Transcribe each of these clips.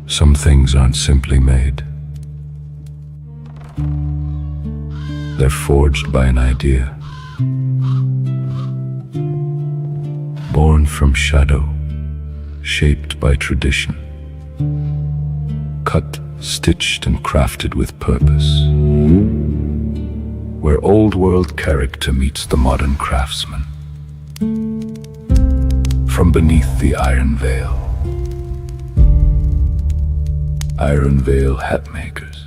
Some things aren't simply made. They're forged by an idea, born from shadow, shaped by tradition, cut, stitched, and crafted with purpose. Where old world character meets the modern craftsman. From beneath the iron veil. Ironveil Hatmakers.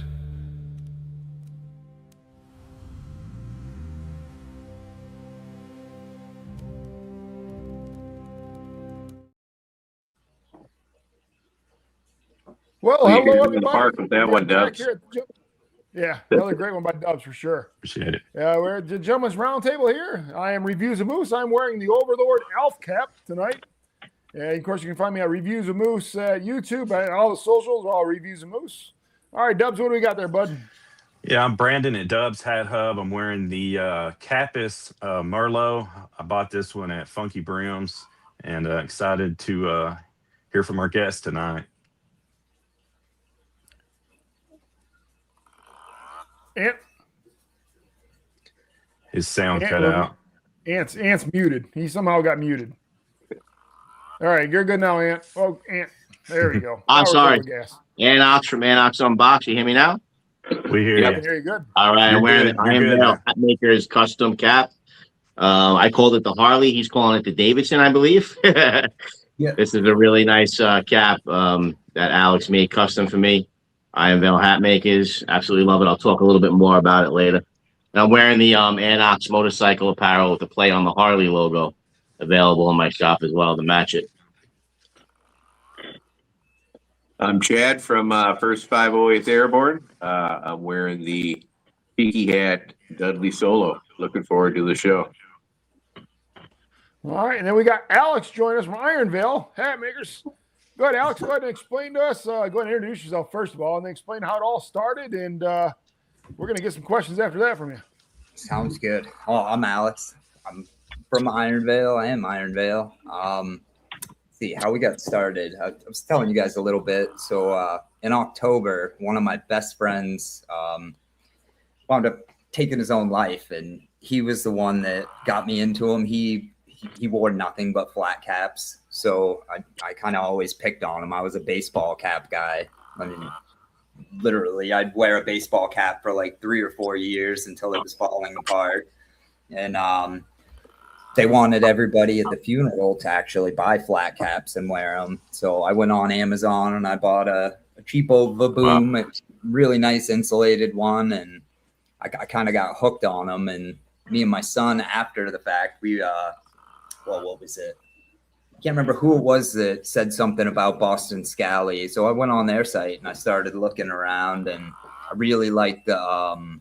Well, Well, hello in the park everybody. with that one, Dubs. Yeah, another great one by Dubs for sure. Appreciate it. We're at the Gentleman's Roundtable here. I am Reviews of Moose. I'm wearing the Overlord Elf cap tonight. And of course, you can find me at Reviews of Moose YouTube and all the socials are all Reviews of Moose. All right, Dubs, what do we got there, bud? Yeah, I'm Brandon at Dubs Hat Hub. I'm wearing the Capus Merlot. I bought this one at Funky Brims, and excited to hear from our guest tonight. Ant? His sound Ant cut out. Ant's muted. He somehow got muted. All right, you're good now, Ant. Oh, Ant. There we go. I'm sorry. Anox from Anox Unbox. You hear me now? We hear I you. can hear you good. All right, I'm wearing the Ironveil Hatmakers custom cap. I called it the Harley. He's calling it the Davidson, I believe. Yeah. This is a really nice cap that Alex made custom for me. Ironveil Hatmakers. Absolutely love it. I'll talk a little bit more about it later. And I'm wearing the Anox motorcycle apparel with the play on the Harley logo, available in my shop as well to match it. I'm Chad from First 508th Airborne. I'm wearing the Peaky Hat Dudley Solo. Looking forward to the show. All right, and then we got Alex joining us from Ironveil Hatmakers. Go ahead, Alex. Go ahead and explain to us. Go ahead and introduce yourself first of all, and then explain how it all started. And we're going to get some questions after that from you. Sounds good. Oh, I'm Alex. I'm from Ironveil. I am Ironveil. See how we got started. I was telling you guys a little bit. So in October, one of my best friends wound up taking his own life, and he was the one that got me into him. He wore nothing but flat caps, so I kind of always picked on him. I was a baseball cap guy. I mean, literally, I'd wear a baseball cap for like 3 or 4 years until it was falling apart. And they wanted everybody at the funeral to actually buy flat caps and wear them. So I went on Amazon and I bought a cheapo Vaboom, a really nice insulated one, and I kind of got hooked on them. And me and my son, after the fact, we well, what was it? I can't remember who it was that said something about Boston Scally. So I went on their site and I started looking around, and I really liked the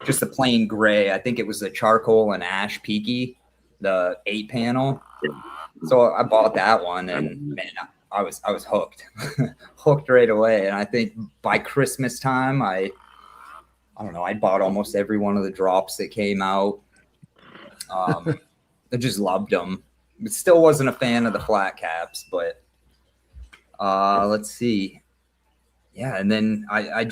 just the plain gray. I think it was the charcoal and ash peaky, the 8-panel. So I bought that one, and man, I was hooked, hooked right away. And I think by Christmas time, I don't know, I bought almost every one of the drops that came out. I just loved them. Still wasn't a fan of the flat caps, but let's see. Yeah, and then I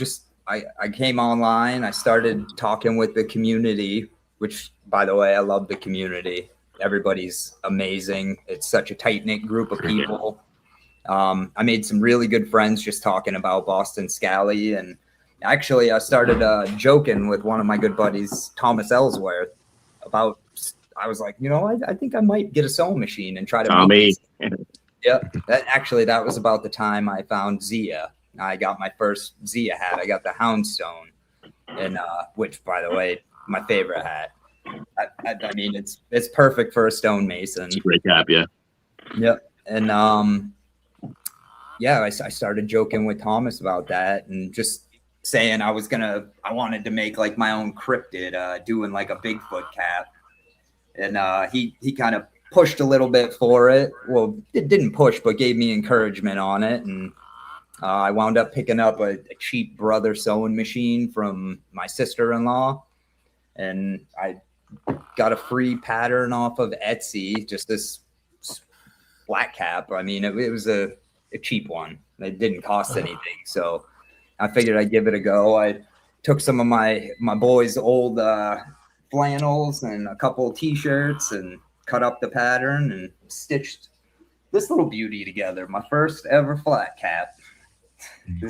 came online. I started talking with the community, which, by the way, I love the community. Everybody's amazing. It's such a tight-knit group of people. I made some really good friends just talking about Boston Scally. And actually, I started joking with one of my good buddies, Thomas Ellsworth, about, I was like, I think I might get a sewing machine and try to Tommy. Yep. That was about the time I found Zia. I got my first Zia hat. I got the Houndstone, and which, by the way, my favorite hat. I mean, it's perfect for a stonemason. It's a great cap, yeah. Yep. And I started joking with Thomas about that, and just saying I wanted to make like my own cryptid, doing like a Bigfoot cap. And he kind of pushed a little bit for it. Well, it didn't push, but gave me encouragement on it. And I wound up picking up a cheap brother sewing machine from my sister-in-law. And I got a free pattern off of Etsy, just this flat cap. I mean, it was a a cheap one. It didn't cost anything, so I figured I'd give it a go. I took some of my boys' old flannels and a couple of t-shirts and cut up the pattern and stitched this little beauty together. My first ever flat cap.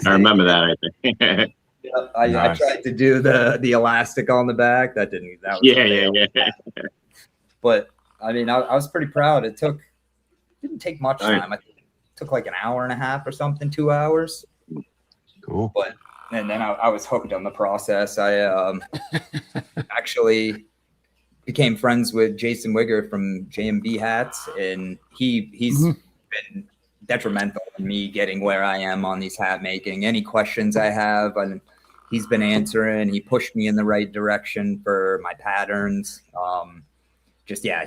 I remember that, I think. Yep, I Nice. tried to do the elastic on the back. That was Yeah. But I mean, I was pretty proud. Didn't take much time. I think it took like an hour and a half or something, 2 hours. Cool. And then I was hooked on the process. I actually became friends with Jason Wigger from JMV Hats, and he's been detrimental in me getting where I am on these hat making. Any questions I have, and he's been answering. He pushed me in the right direction for my patterns.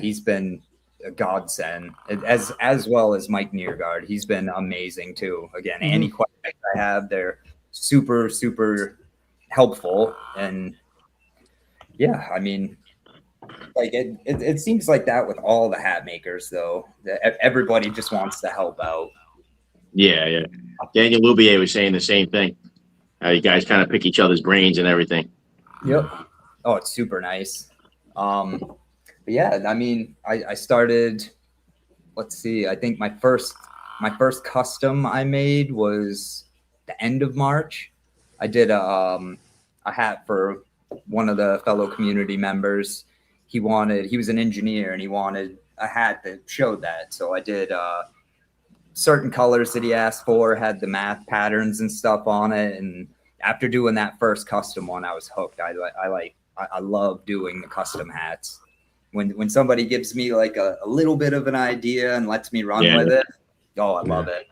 He's been a godsend, as well as Mike Neargard. He's been amazing too. Again, any questions I have, they're super, super helpful. And yeah, I mean, like it seems like that with all the hat makers, though. Everybody just wants to help out. Yeah. Daniel Lubier was saying the same thing. You guys kind of pick each other's brains and everything. Yep. Oh, it's super nice. But yeah, I mean, I started. Let's see. I think my first custom I made was the end of March. I did a hat for one of the fellow community members. He was an engineer and he wanted a hat that showed that. So I did certain colors that he asked for, had the math patterns and stuff on it. And after doing that first custom one, I was hooked. I love doing the custom hats. When somebody gives me like a little bit of an idea and lets me run with it, I love it.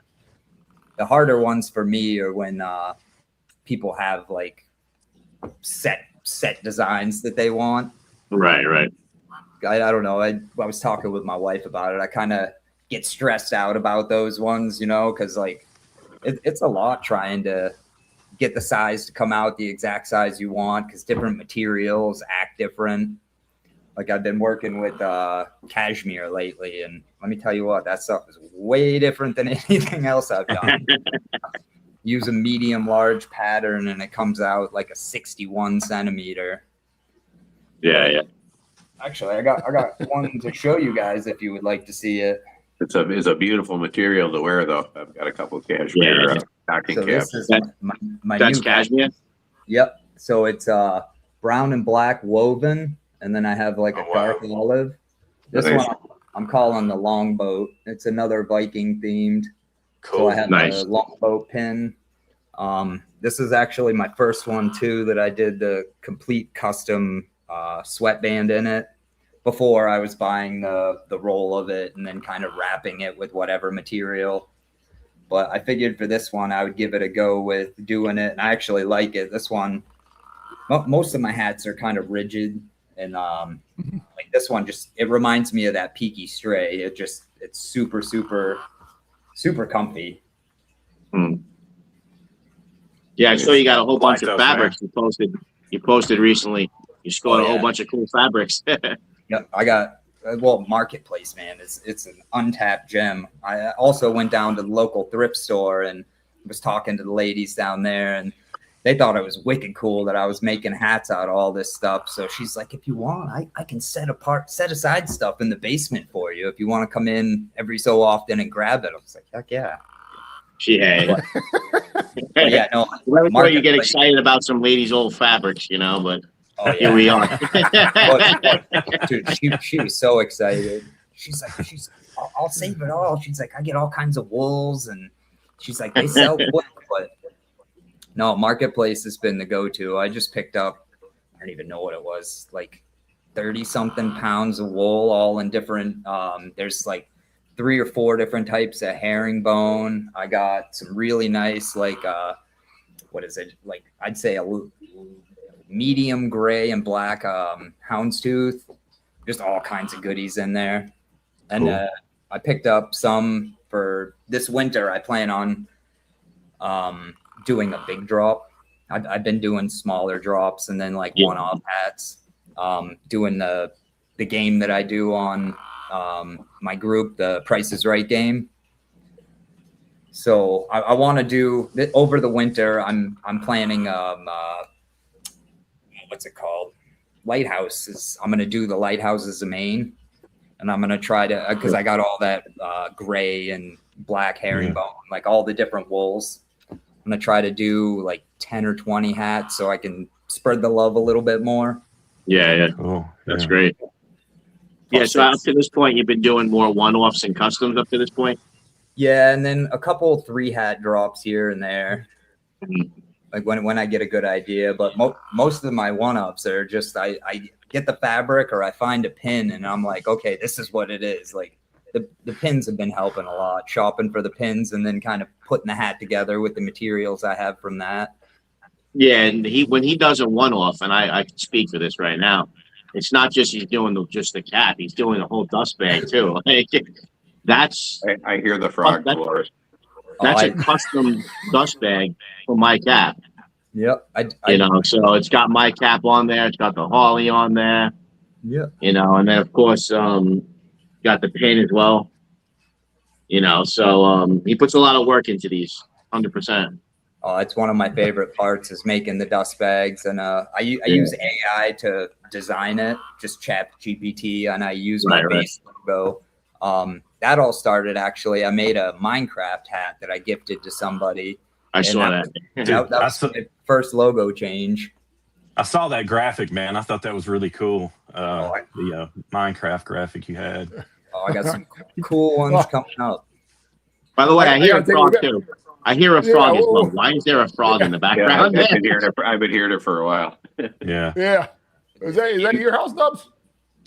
The harder ones for me are when people have like set designs that they want. Right. I don't know. I was talking with my wife about it. I kind of get stressed out about those ones, because like it's a lot trying to get the size to come out the exact size you want, because different materials act different. Like I've been working with cashmere lately, and let me tell you what, that stuff is way different than anything else I've done. Use a medium large pattern and it comes out like a 61 centimeter. Yeah. Actually, I got one to show you guys if you would like to see it. It's a beautiful material to wear, though. I've got a couple of cashmere stocking So caps. this is my That's new cashmere? Yep. So it's brown and black woven, and then I have like a dark olive. This Nice. one I'm calling the longboat. It's another Viking themed. Cool. So I have Nice. the longboat pin. This is actually my first one too that I did the complete custom sweatband in it. Before I was buying the roll of it and then kind of wrapping it with whatever material. But I figured for this one I would give it a go with doing it, and I actually like it. This one, most of my hats are kind of rigid, and like this one it reminds me of that Peaky Stray. It's super, super, super comfy. Yeah, I saw you got a whole bunch of Those, fabrics you posted recently. You scored a whole bunch of cool fabrics. Yep, I got Marketplace, man. It's an untapped gem. I also went down to the local thrift store and was talking to the ladies down there, and they thought it was wicked cool that I was making hats out of all this stuff. So she's like, if you want, I can set aside stuff in the basement for you if you want to come in every so often and grab it. I was like, heck yeah. Yeah. But yeah, no. That's where you get excited about some ladies' old fabrics, but here we are. Dude, she was so excited. She's like, I'll save it all. She's like, I get all kinds of wools, and she's like, they sell wool, but no, Marketplace has been the go-to. I just picked up, I don't even know what it was, like 30 something pounds of wool, all in different, there's like 3 or 4 different types of herringbone. I got some really nice, like, what is it? Like, I'd say a medium gray and black houndstooth, just all kinds of goodies in there. And Cool. I picked up some for this winter. I plan on doing a big drop. I've been doing smaller drops and then like one-off hats. Doing the game that I do on my group, the Price is Right game. So I want to do over the winter. I'm planning what's it called? Lighthouses. I'm gonna do the lighthouses of Maine, and I'm gonna try to because I got all that gray and black herringbone, like all the different wools. I'm gonna try to do like 10 or 20 hats so I can spread the love a little bit more. Yeah. Cool. That's great. Yeah, so up to this point, you've been doing more one-offs and customs up to this point? Yeah, and then a couple 3-hat drops here and there, Mhm. like when I get a good idea. But most of my one-ups are just I get the fabric or I find a pin and I'm like, okay, this is what it is. Like the pins have been helping a lot, shopping for the pins and then kind of putting the hat together with the materials I have from that. Yeah, and when he does a one-off, and I can speak for this right now, it's not just he's doing just the cap; he's doing the whole dust bag too. Like, that's I hear the frog roar. That's a custom dust bag for my cap. Yep. So it's got my cap on there. It's got the Harley on there. Yeah. And then of course, got the pin as well. So he puts a lot of work into these, 100%. Oh, it's one of my favorite parts is making the dust bags, and I use AI to design it, just Chat GPT, and I use my base logo. That all started actually. I made a Minecraft hat that I gifted to somebody. I saw that. That was my first logo change. I saw that graphic, man. I thought that was really cool. The Minecraft graphic you had. Oh, I got some cool ones coming up. By the way, I hear a frog too. I hear a frog as well. Why is there a frog in the background? Yeah, I've been hearing it for a while. Yeah. Yeah. Is that your house, Dubs?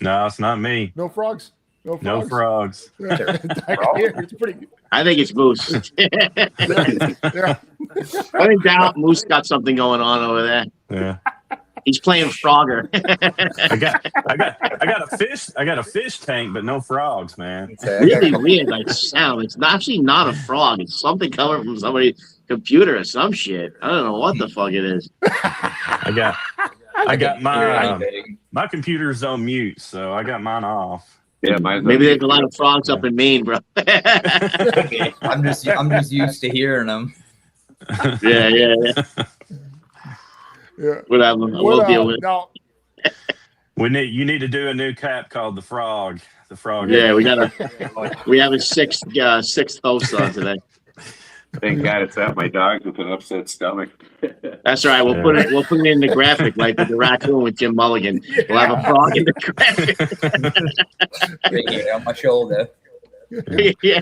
No, it's not me. No frogs? No frogs. It's pretty. I think it's Moose. Yeah. I think Moose got something going on over there. Yeah. He's playing Frogger. I got a fish tank, but no frogs, man. Really weird, like sound. It's actually not a frog. It's something coming from somebody's computer or some shit. I don't know what the fuck it is. I got my computer's on mute, so I got mine off. Yeah, maybe there's a lot of frogs up in Maine, bro. I'm just used to hearing them. Yeah. Yeah. Whatever. We'll deal with it. Now, you need to do a new cap called the Frog. The Frog. Yeah, we have a sixth host on today. Thank God it's not my dog with an upset stomach. That's right. We'll put it in the graphic like the raccoon with Jim Mulligan. Yeah. We'll have a frog in the graphic. On my shoulder. Yeah.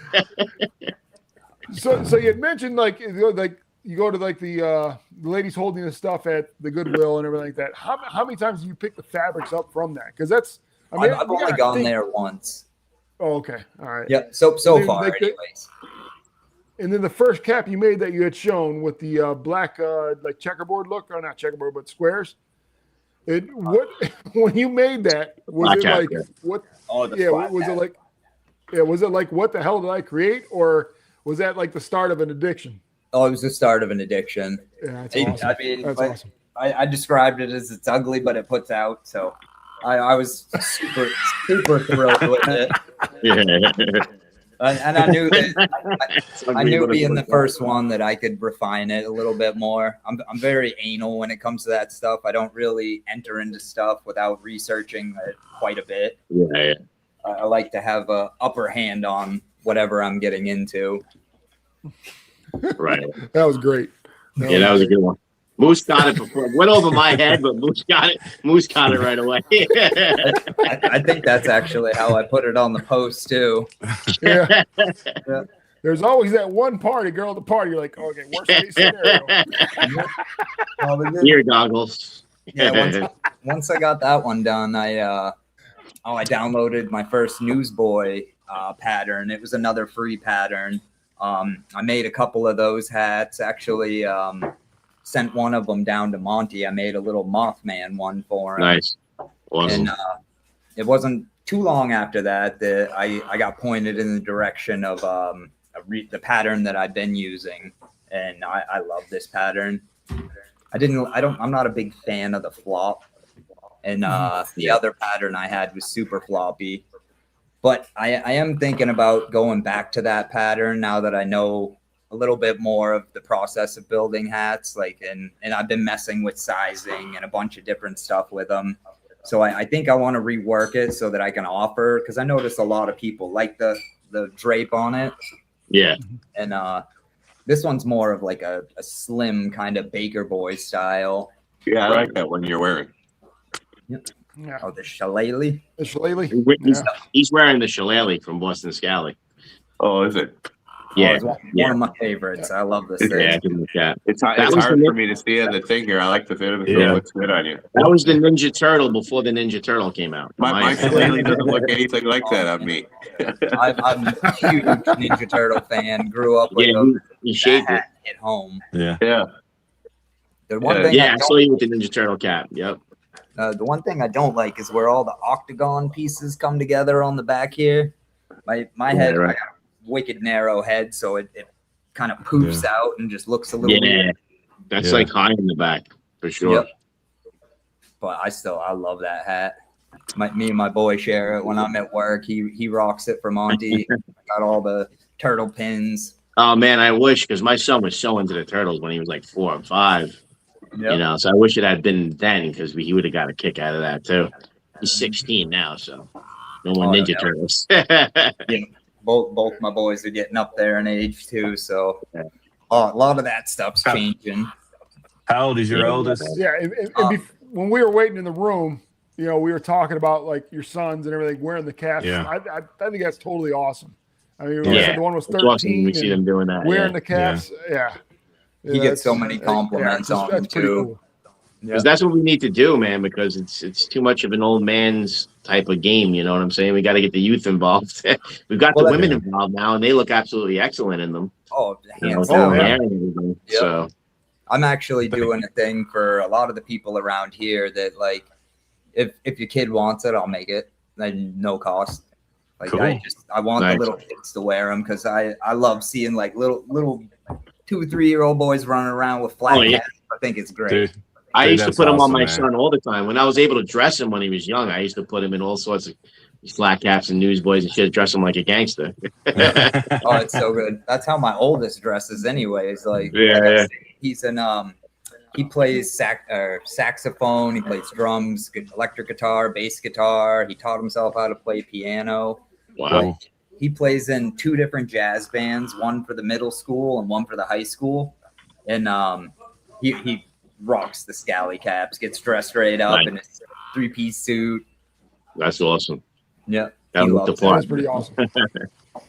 So you had mentioned like you go to like the ladies holding the stuff at the Goodwill and everything like that. How many times do you pick the fabrics up from that? Because I've only gone there once. Oh, okay. All right. Yeah. So far, anyways. And then the first cap you made that you had shown with the black like checkerboard look, or not checkerboard, but squares. When you made that, was it like what? Oh, was it like? Yeah, was it like what the hell did I create, or was that like the start of an addiction? Oh, it was the start of an addiction. Yeah, that's awesome. I mean, that's awesome. I described it as it's ugly, but it puts out. So I was super thrilled with it. Yeah. And I knew that I knew being the first one that I could refine it a little bit more. I'm very anal when it comes to that stuff. I don't really enter into stuff without researching it quite a bit. Yeah. I like to have a upper hand on whatever I'm getting into. Right. That was great. That was a good one. Moose got it before. Went over my head, but Moose got it. Moose got it right away. I think that's actually how I put it on the post too. Yeah. There's always that one girl at the party. You're like, okay, worst case scenario. Ear goggles. Yeah. Once I got that one done, I downloaded my first Newsboy pattern. It was another free pattern. I made a couple of those hats. Actually, sent one of them down to Monty. I made a little Mothman one for him. Nice. Awesome. And it wasn't too long after that I got pointed in the direction of the pattern that I've been using, and I love this pattern. I'm not a big fan of the flop, and the other pattern I had was super floppy. But I am thinking about going back to that pattern now that I know a little bit more of the process of building hats, like, and I've been messing with sizing and a bunch of different stuff with them. So I think I want to rework it so that I can offer, because I notice a lot of people like the drape on it. Yeah. And this one's more of like a slim kind of Baker Boy style. Yeah, I like that one you're wearing. Yep. Yeah. Oh, the shillelagh. The shillelagh. He's wearing the shillelagh from Boston Scally. Oh, is it? Yeah. Oh, it's one of my favorites. I love this thing. Yeah, give him a shot. It's was hard the- for me to see on the thing here. I like the fit of it. Yeah. It looks good on you. That was the Ninja Turtle before the Ninja Turtle came out. My shillelagh doesn't look anything like that on me. I'm a huge Ninja Turtle fan. Grew up with he shaped it. hat at home. Yeah. Yeah. The one Yeah. thing Yeah, I saw you with the Ninja Turtle cap. Yep. the one thing I don't like is where all the octagon pieces come together on the back here. My head, right. I got a wicked narrow head, so it kind of poofs out and just looks a little Yeah. weird. That's Yeah. like high in the back for sure. Yep. But I love that hat. Me and my boy share it when I'm at work. He rocks it for Monty. Got all the turtle pins. Oh man, I wish, because my son was so into the turtles when he was like 4 or 5. Yep. You know, so I wish it had been then, because he would have got a kick out of that too. He's 16 now, so no more Oh, Ninja yeah. Turtles. Both my boys are getting up there in age too, so a lot of that stuff's changing. How old is your oldest? Yeah, when we were waiting in the room, we were talking about like your sons and everything wearing the caps. Yeah. I think that's totally awesome. I mean, Yeah. the one was It's awesome when 13 we see them doing that. wearing Yeah. the caps. Yeah. He gets so many compliments on them that's pretty too. cool. Because that's what we need to do, man, because it's too much of an old man's type of game, you know what I'm saying? We got to get the youth involved. We've got the women involved now, and they look absolutely excellent in them. Oh, You know, hands with their down. hair and everything. Yep. So, I'm actually doing a thing for a lot of the people around here that, like, if your kid wants it, I'll make it. Like, no cost. Like, Cool. I want Nice. the little kids to wear them because I love seeing like little 2 or 3 year old boys running around with flat yeah. hats. I think it's great. Dude, I used to that's put him on awesome, my man. son all the time. When I was able to dress him when he was young, I used to put him in all sorts of flat caps and newsboys and shit, dress him like a gangster. Oh, it's so good. That's how my oldest dresses, anyways. Like, Yeah, like I yeah. said, he's in he plays saxophone, he plays drums, electric guitar, bass guitar. He taught himself how to play piano. Wow. He plays in 2 different jazz bands, one for the middle school and one for the high school. And he rocks the scally caps, gets dressed right up Nice. in his 3-piece suit. That's awesome. Yep. That He looked the loves it. That's part. pretty awesome. All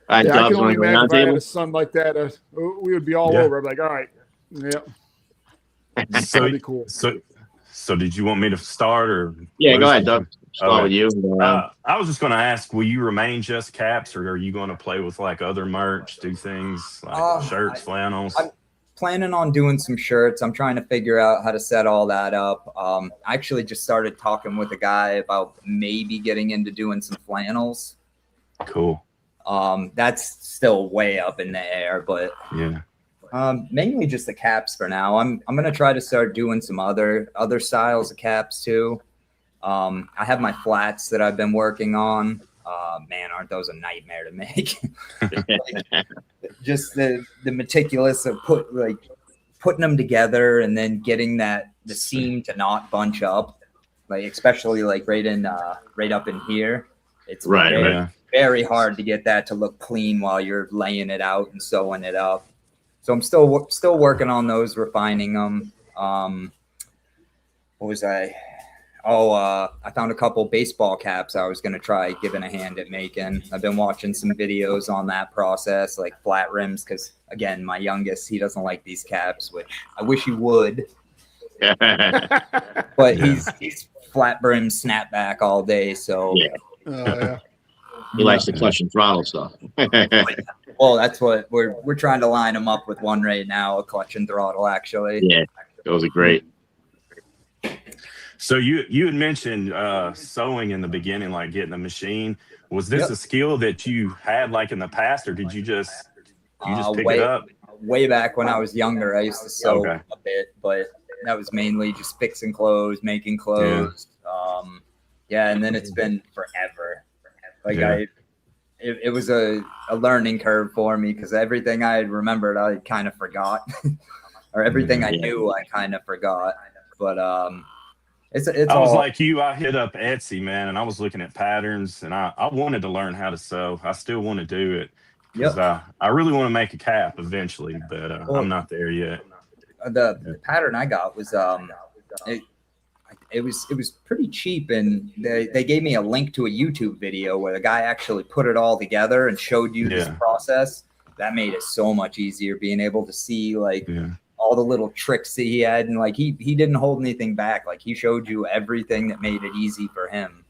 right, Yeah, I Dubs, can only want to go imagine round if I had a table? son like that, we would be all Yeah. over. I'm like, all right, yeah, So, that'd be cool. so did you want me to start or? Yeah, what go is ahead, it? Doug. Start Okay. with you. and go around. I was just going to ask, will you remain just caps, or are you going to play with like other merch, do things like shirts, flannels? I'm planning on doing some shirts. I'm trying to figure out how to set all that up. I actually just started talking with a guy about maybe getting into doing some flannels. Cool. That's still way up in the air, but Yeah. mainly just the caps for now. I'm gonna try to start doing some other styles of caps too. I have my flats that I've been working on. Man, aren't those a nightmare to make? Just the meticulous of putting them together and then getting the seam to not bunch up, like especially like right up in here. It's Right, very, Yeah. very hard to get that to look clean while you're laying it out and sewing it up. So I'm still working on those, refining them. What was I? I found a couple baseball caps I was going to try giving a hand at making. I've been watching some videos on that process, like flat rims, because, again, my youngest, he doesn't like these caps, which I wish he would. But he's flat brim snapback all day, so... Yeah. Yeah. He likes the clutch and throttle stuff. Well, that's what we're trying to line him up with one right now, a clutch and throttle, actually. Yeah, those are great. So you had mentioned sewing in the beginning, like getting a machine. Was this a skill that you had like in the past, or did you just pick it up? Way back when I was younger, I used to sew a bit, but that was mainly just fixing clothes, making clothes. And then it's been forever. Like it was a learning curve for me because everything I had remembered, I kind of forgot, or everything I knew, I kind of forgot. But it's I was all like you. I hit up Etsy, man, and I was looking at patterns, and I wanted to learn how to sew. I still want to do it because I really want to make a cap eventually, but I'm not there yet. The pattern I got was it was pretty cheap, and they gave me a link to a YouTube video where the guy actually put it all together and showed you this process. That made it so much easier being able to see like all the little tricks that he had, and like he didn't hold anything back. Like he showed you everything that made it easy for him.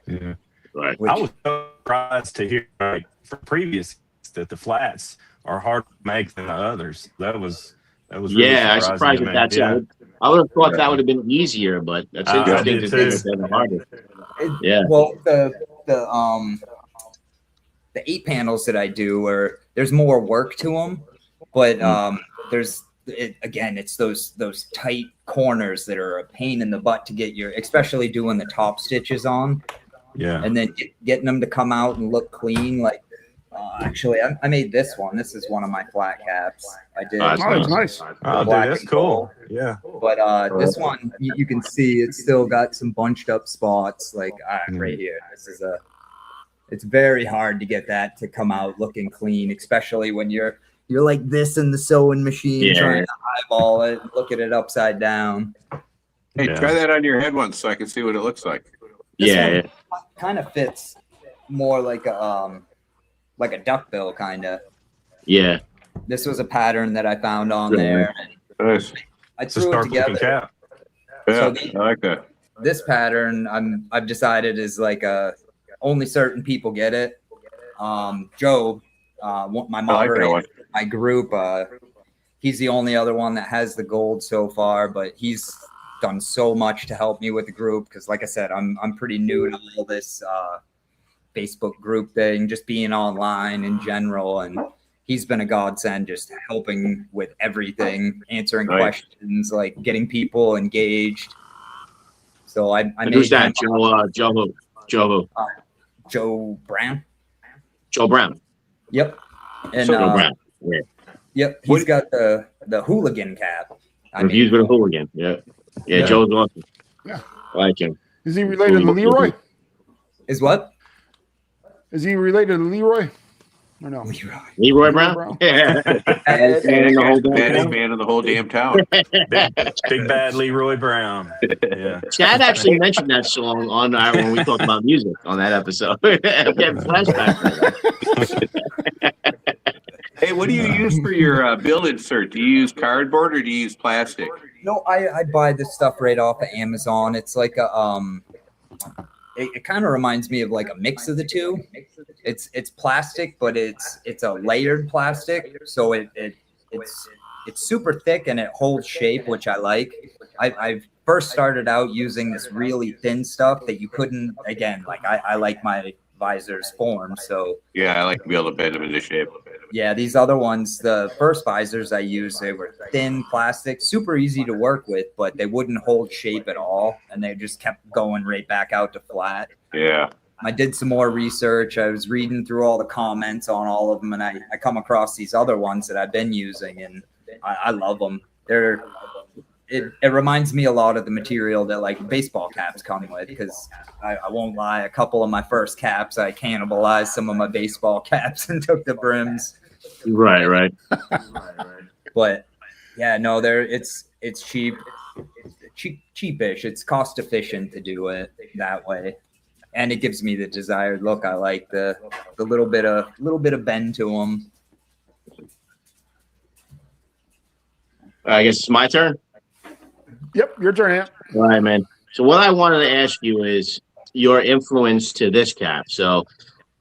Yeah, right. I was surprised to hear like from previous that the flats are harder to make than the others. That was really I was surprised that that's I would have thought that would have been easier, but that's interesting to think that they're the hardest. Well, the 8 panels that I do there's more work to them, but it's those tight corners that are a pain in the butt to get especially doing the top stitches on. Yeah. And then getting them to come out and look clean. Like, actually, I made this one. This is one of my flat caps. I did. Nice. Oh, dude, that's cool. Yeah. But this one, you can see it's still got some bunched up spots. Like right here. It's very hard to get that to come out looking clean, especially when you're like this in the sewing machine trying to eyeball it, look at it upside down. Hey, try that on your head once so I can see what it looks like. This kind of fits more like a duckbill kind of. Yeah. This was a pattern that I found on there. Nice. I threw it together. Cap. Yeah, I like that. This pattern I've decided is like only certain people get it. Joe, my moderator, my group, he's the only other one that has the gold so far, but he's done so much to help me with the group because, like I said, I'm pretty new to all this Facebook group thing, just being online in general, and he's been a godsend, just helping with everything, answering questions, like getting people engaged. So I made who's that? Joe Brown. Joe Brown. Yep. And Joe Brown. Yeah. Yep. He's got the hooligan cap. Reviews with a hooligan. Yeah. Joe's awesome. Yeah. I like him. Is he related to Leroy? Is what? Is he related to Leroy? Or no? Leroy Brown? Yeah. Baddest man in the whole damn town. Big bad Leroy Brown. Yeah. Chad actually mentioned that song on when we talked about music on that episode. Flashback. Hey, what do you use for your bill insert? Do you use cardboard or do you use plastic? No, I buy this stuff right off of Amazon. It's like a it kind of reminds me of like a mix of the two. It's plastic, but it's a layered plastic, so it's super thick and it holds shape, which I like. I've first started out using this really thin stuff that you couldn't. Again, like I like my visors formed, so yeah, I like to be able to bend them into shape. Yeah, these other ones, the first visors I used, they were thin plastic, super easy to work with, but they wouldn't hold shape at all, and they just kept going right back out to flat. Yeah. I did some more research. I was reading through all the comments on all of them, and I come across these other ones that I've been using, and I love them. It reminds me a lot of the material that like baseball caps come with, because I won't lie, a couple of my first caps, I cannibalized some of my baseball caps and took the brims. Right. But yeah, no, it's cheap. Cheapish. It's cost efficient to do it that way, and it gives me the desired look. I like the little bit of bend to them. I guess it's my turn. Yep, your turn, Ant. All right, man. So what I wanted to ask you is your influence to this cap. So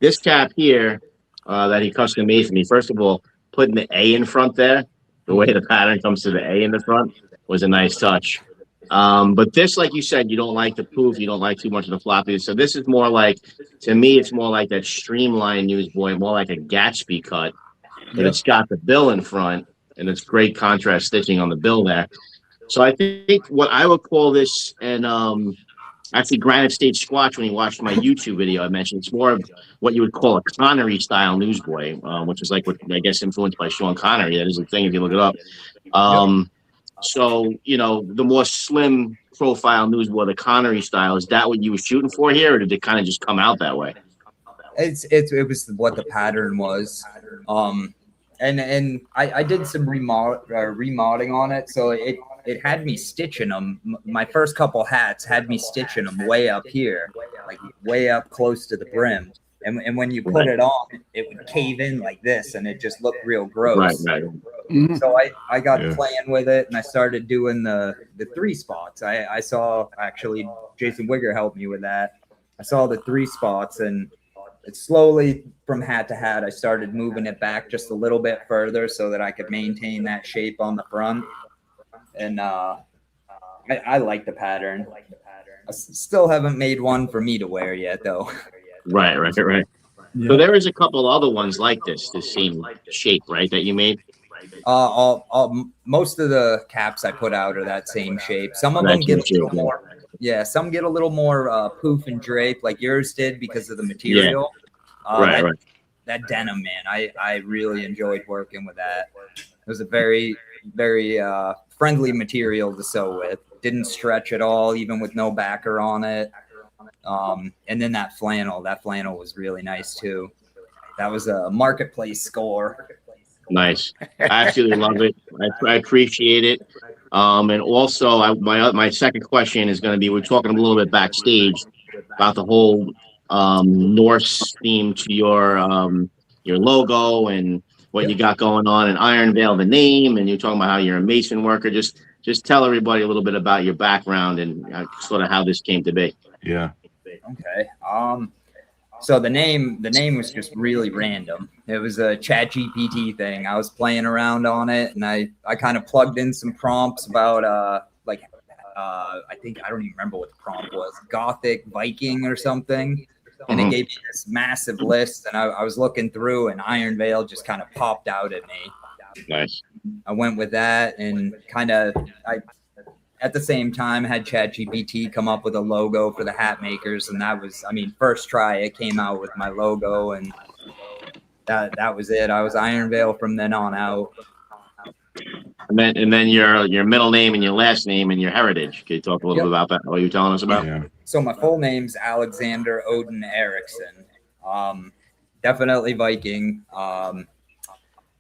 this cap here that he custom made for me, first of all, putting the A in front there, the way the pattern comes to the A in the front was a nice touch. But this, like you said, you don't like the poof, you don't like too much of the floppy. So this is more like, to me, it's more like that streamlined newsboy, more like a Gatsby cut. But it's got the bill in front, and it's great contrast stitching on the bill there. So I think what I would call this, and actually Granite State Squatch, when he watched my YouTube video, I mentioned it's more of what you would call a Connery style newsboy, which is like what I guess influenced by Sean Connery. That is the thing if you look it up. So, you know, the more slim profile newsboy, the Connery style, is that what you were shooting for here, or did it kind of just come out that way? It was what the pattern was. And I did some remodding on it, so it had me stitching them. My first couple hats had me stitching them way up here, like way up close to the brim. And when you put it on, it would cave in like this, and it just looked real gross. Right. So I got playing with it, and I started doing the 3 spots. I saw, actually, Jason Wigger helped me with that. I saw the 3 spots, and it slowly, from hat to hat, I started moving it back just a little bit further so that I could maintain that shape on the front. And I like the pattern. I still haven't made one for me to wear yet, though. Right. Yeah. So there is a couple other ones like this same shape, right, that you made? Most of the caps I put out are that same shape. Some of them get a little more. Yeah, some get a little more poof and drape like yours did because of the material. Right. That denim, man, I really enjoyed working with that. It was a very, very friendly material to sew with. Didn't stretch at all, even with no backer on it. And then that flannel was really nice too. That was a marketplace score. Nice. I absolutely love it. I appreciate it. And also, my second question is going to be, we're talking a little bit backstage about the whole Norse theme to your logo and what you got going on in Ironveil, the name, and you're talking about how you're a mason worker. Just tell everybody a little bit about your background and sort of how this came to be. Yeah. Okay. So the name was just really random. It was a ChatGPT thing. I was playing around on it, and I kind of plugged in some prompts about I think, I don't even remember what the prompt was, Gothic Viking or something. And it gave me this massive list, and I was looking through, and Ironveil just kind of popped out at me. Nice. I went with that, and at the same time had ChatGPT come up with a logo for the hat makers, and that was, first try it came out with my logo, and that was it. I was Ironveil from then on out. And then your middle name and your last name and your heritage. Can you talk a little bit about that? What are you telling us about? Yeah. So my full name's Alexander Odin Eriksson. Definitely Viking.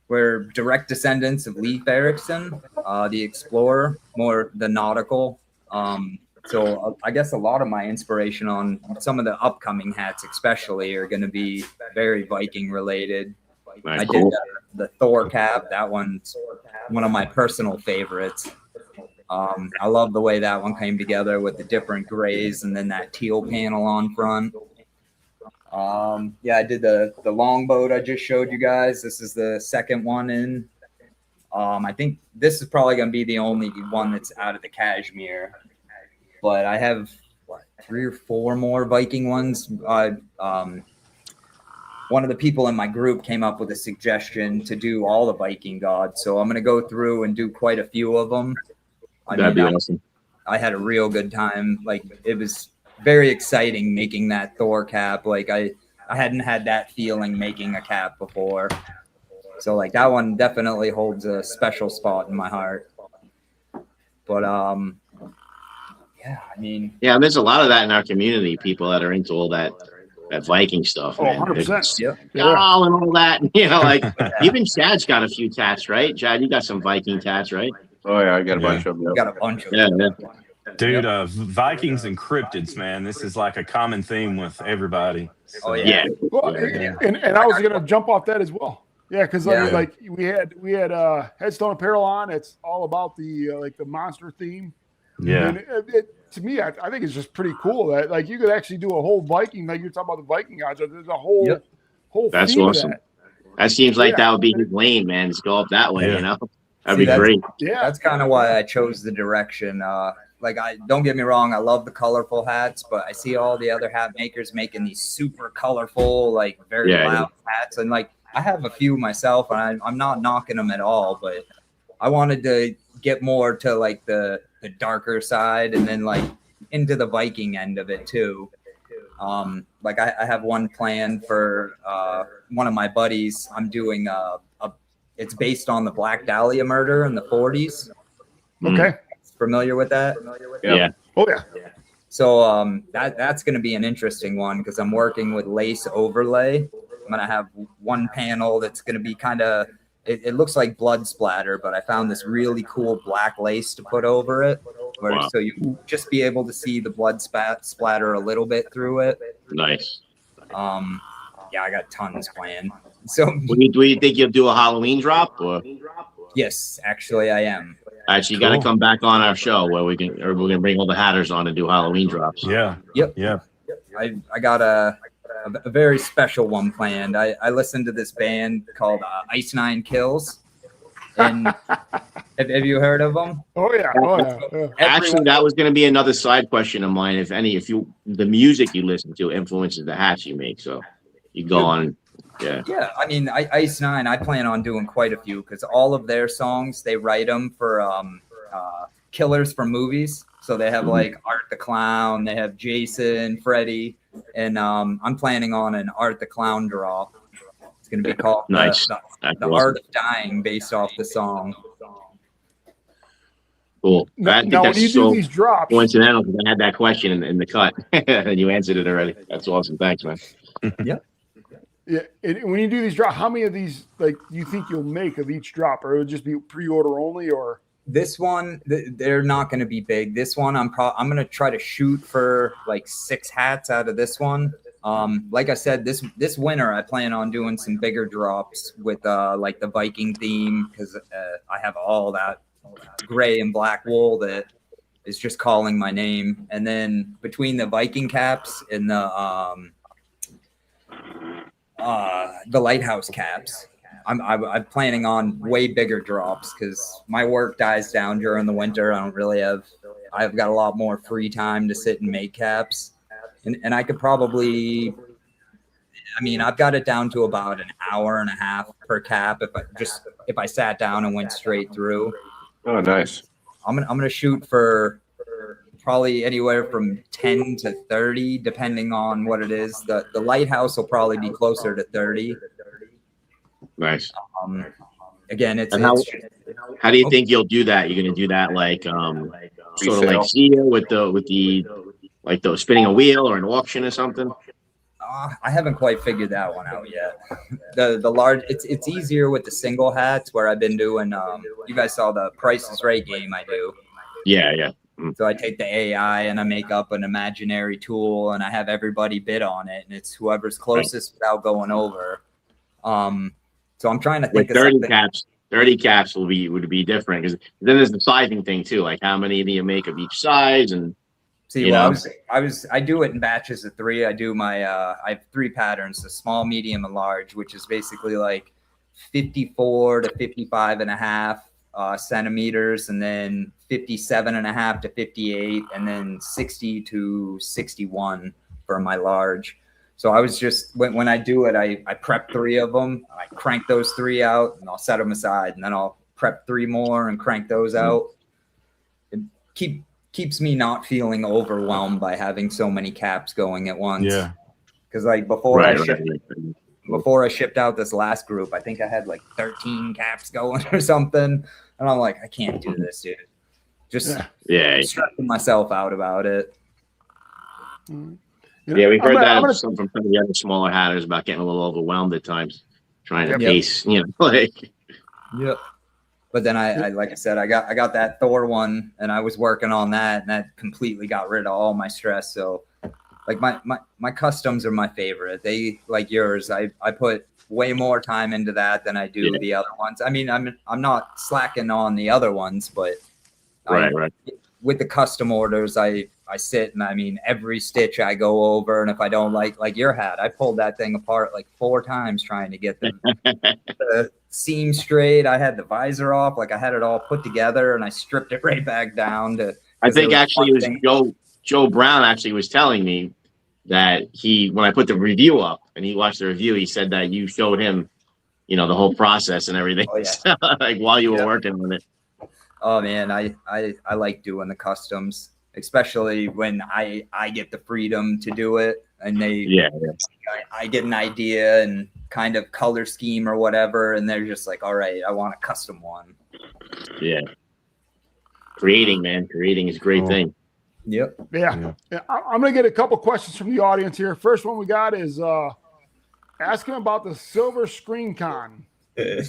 We're direct descendants of Leif Erikson, the explorer, more the nautical. So I guess a lot of my inspiration on some of the upcoming hats especially are going to be very Viking related. Nice. I did the Thor cap. That one's one of my personal favorites. I love the way that one came together with the different grays and then that teal panel on front. I did the longboat I just showed you guys. This is the second one in. I think this is probably going to be the only one that's out of the cashmere. But I have 3 or 4 more Viking ones. One of the people in my group came up with a suggestion to do all the Viking gods. So I'm going to go through and do quite a few of them. That'd be awesome. I had a real good time. Like, it was very exciting making that Thor cap. Like, I hadn't had that feeling making a cap before. So like that one definitely holds a special spot in my heart. But there's a lot of that in our community, people that are into all that Viking stuff. Oh, man. 100%. Yeah. And all that. Like even Chad's got a few tats, right? Chad, you got some Viking tats, right? Oh yeah, I got a bunch of them. Got a bunch of them. Yeah. Dude, Vikings and cryptids, man. This is like a common theme with everybody. So, Oh yeah. Well, and I was going to jump off that as well. Yeah, because like we had Headstone Apparel on. It's all about the the monster theme. Yeah. And to me, I think it's just pretty cool that like you could actually do a whole Viking. Like you're talking about the Viking gods. There's a whole That's theme awesome. to that. That seems like that would be his lane, man. Just go up that way, That'd be great. Yeah, that's kind of why I chose the direction. Like, don't get me wrong, I love the colorful hats, but I see all the other hat makers making these super colorful, like very loud hats, and like I have a few myself, and I'm not knocking them at all, but I wanted to get more to like the darker side, and then like into the Viking end of it too. Like I have one plan for one of my buddies. I'm doing it's based on the Black Dahlia murder in the 40s. Okay. Familiar with that? Yeah. Oh yeah. So that's going to be an interesting one because I'm working with lace overlay. I'm going to have one panel that's going to be kind of, it looks like blood splatter, but I found this really cool black lace to put over it. Wow. So you just be able to see the blood splatter a little bit through it. Nice. Yeah, I got tons planned. So Do you think you'll do a Halloween drop? Or yes, actually I am. actually, you got to come back on our show where we're gonna bring all the hatters on and do Halloween drops. Yeah. Yep. Yeah. I got a very special one planned. I listened to this band called Ice Nine Kills. And have you heard of them? Oh yeah. Oh yeah. Actually, that was going to be another side question of mine. If the music you listen to influences the hats you make, so you go on. Yeah. Yeah, I mean, Ice Nine, I plan on doing quite a few because all of their songs, they write them for killers from movies. So they have like Art the Clown, they have Jason, Freddy, and I'm planning on an Art the Clown drop. It's going to be called Nice. the Awesome. Art of Dying, based off the song. Cool. Now, I think when that's you so do these drops, coincidental because I had that question in the cut and you answered it already. That's awesome. Thanks, man. Yep. yeah, when you do these drops, how many of these like you think you'll make of each drop, or it'll just be pre-order only, or? This one, they're not going to be big. This one, I'm going to try to shoot for like 6 hats out of this one. Like I said, this winter, I plan on doing some bigger drops with like the Viking theme because I have all that gray and black wool that is just calling my name. And then between the Viking caps and the lighthouse caps, I'm planning on way bigger drops because my work dies down during the winter. I've got a lot more free time to sit and make caps. And I could probably, I mean, I've got it down to about an hour and a half per cap if I sat down and went straight through. Oh, nice. I'm gonna shoot for probably anywhere from 10 to 30, depending on what it is. The lighthouse will probably be closer to 30. Nice. Again, How do you think you'll do that? You're gonna do that like sort of like Sia with the like those spinning a wheel or an auction or something? I haven't quite figured that one out yet. The large, it's easier with the single hats where I've been doing. You guys saw the Price is Right game I do. Yeah. So I take the AI and I make up an imaginary tool and I have everybody bid on it, and it's whoever's closest without going over. So I'm trying to think With of 30 something. caps. 30 caps would be different because then there's the sizing thing too. Like how many do you make of each size? And See, well, I do it in batches of 3. I do my I have 3 patterns: the small, medium, and large, which is basically like 54 to 55 and a half centimeters, and then 57 and a half to 58, and then 60 to 61 for my large. So I was just when I do it, I prep 3 of them. I crank those 3 out, and I'll set them aside, and then I'll prep 3 more and crank those out. It keeps me not feeling overwhelmed by having so many caps going at once. Yeah. Because like before I shipped out this last group, I think I had like 13 caps going or something, and I'm like, I can't do this, dude. Just stressing myself out about it. Yeah, we've heard that from some of the other smaller hatters about getting a little overwhelmed at times, trying to pace, like. Yep. But then I like I said, I got that Thor one, and I was working on that, and that completely got rid of all my stress. So, like my customs are my favorite. They like yours. I put way more time into that than I do the other ones. I mean, I'm not slacking on the other ones, but right. With the custom orders, I sit and I mean every stitch I go over, and if I don't like your hat, I pulled that thing apart like 4 times trying to get the seam straight. I had the visor off, like I had it all put together, and I stripped it right back down to. I think actually it was Joe Brown actually was telling me that when I put the review up and he watched the review, he said that you showed him, the whole process and everything, like while you were working on it. Oh man, I like doing the customs. especially when I get the freedom to do it, and I get an idea and kind of color scheme or whatever, and they're just like, all right, I want a custom one. Yeah. Creating is a great thing. Yep. Yeah. I'm going to get a couple questions from the audience here. First one we got is asking about the Silver Screen Con. The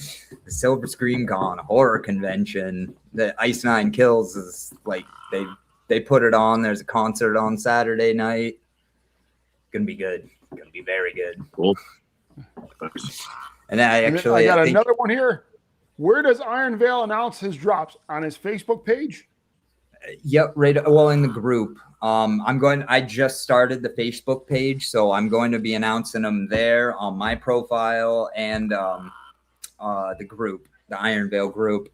Silver Screen Con horror convention. The Ice Nine Kills is like they put it on. There's a concert on Saturday night. Gonna be good. Gonna be very good. Cool. And I got another one here. Where does Ironveil announce his drops? On his Facebook page? Yep, right. Well, in the group. I just started the Facebook page, so I'm going to be announcing them there on my profile and the group, the Ironveil group.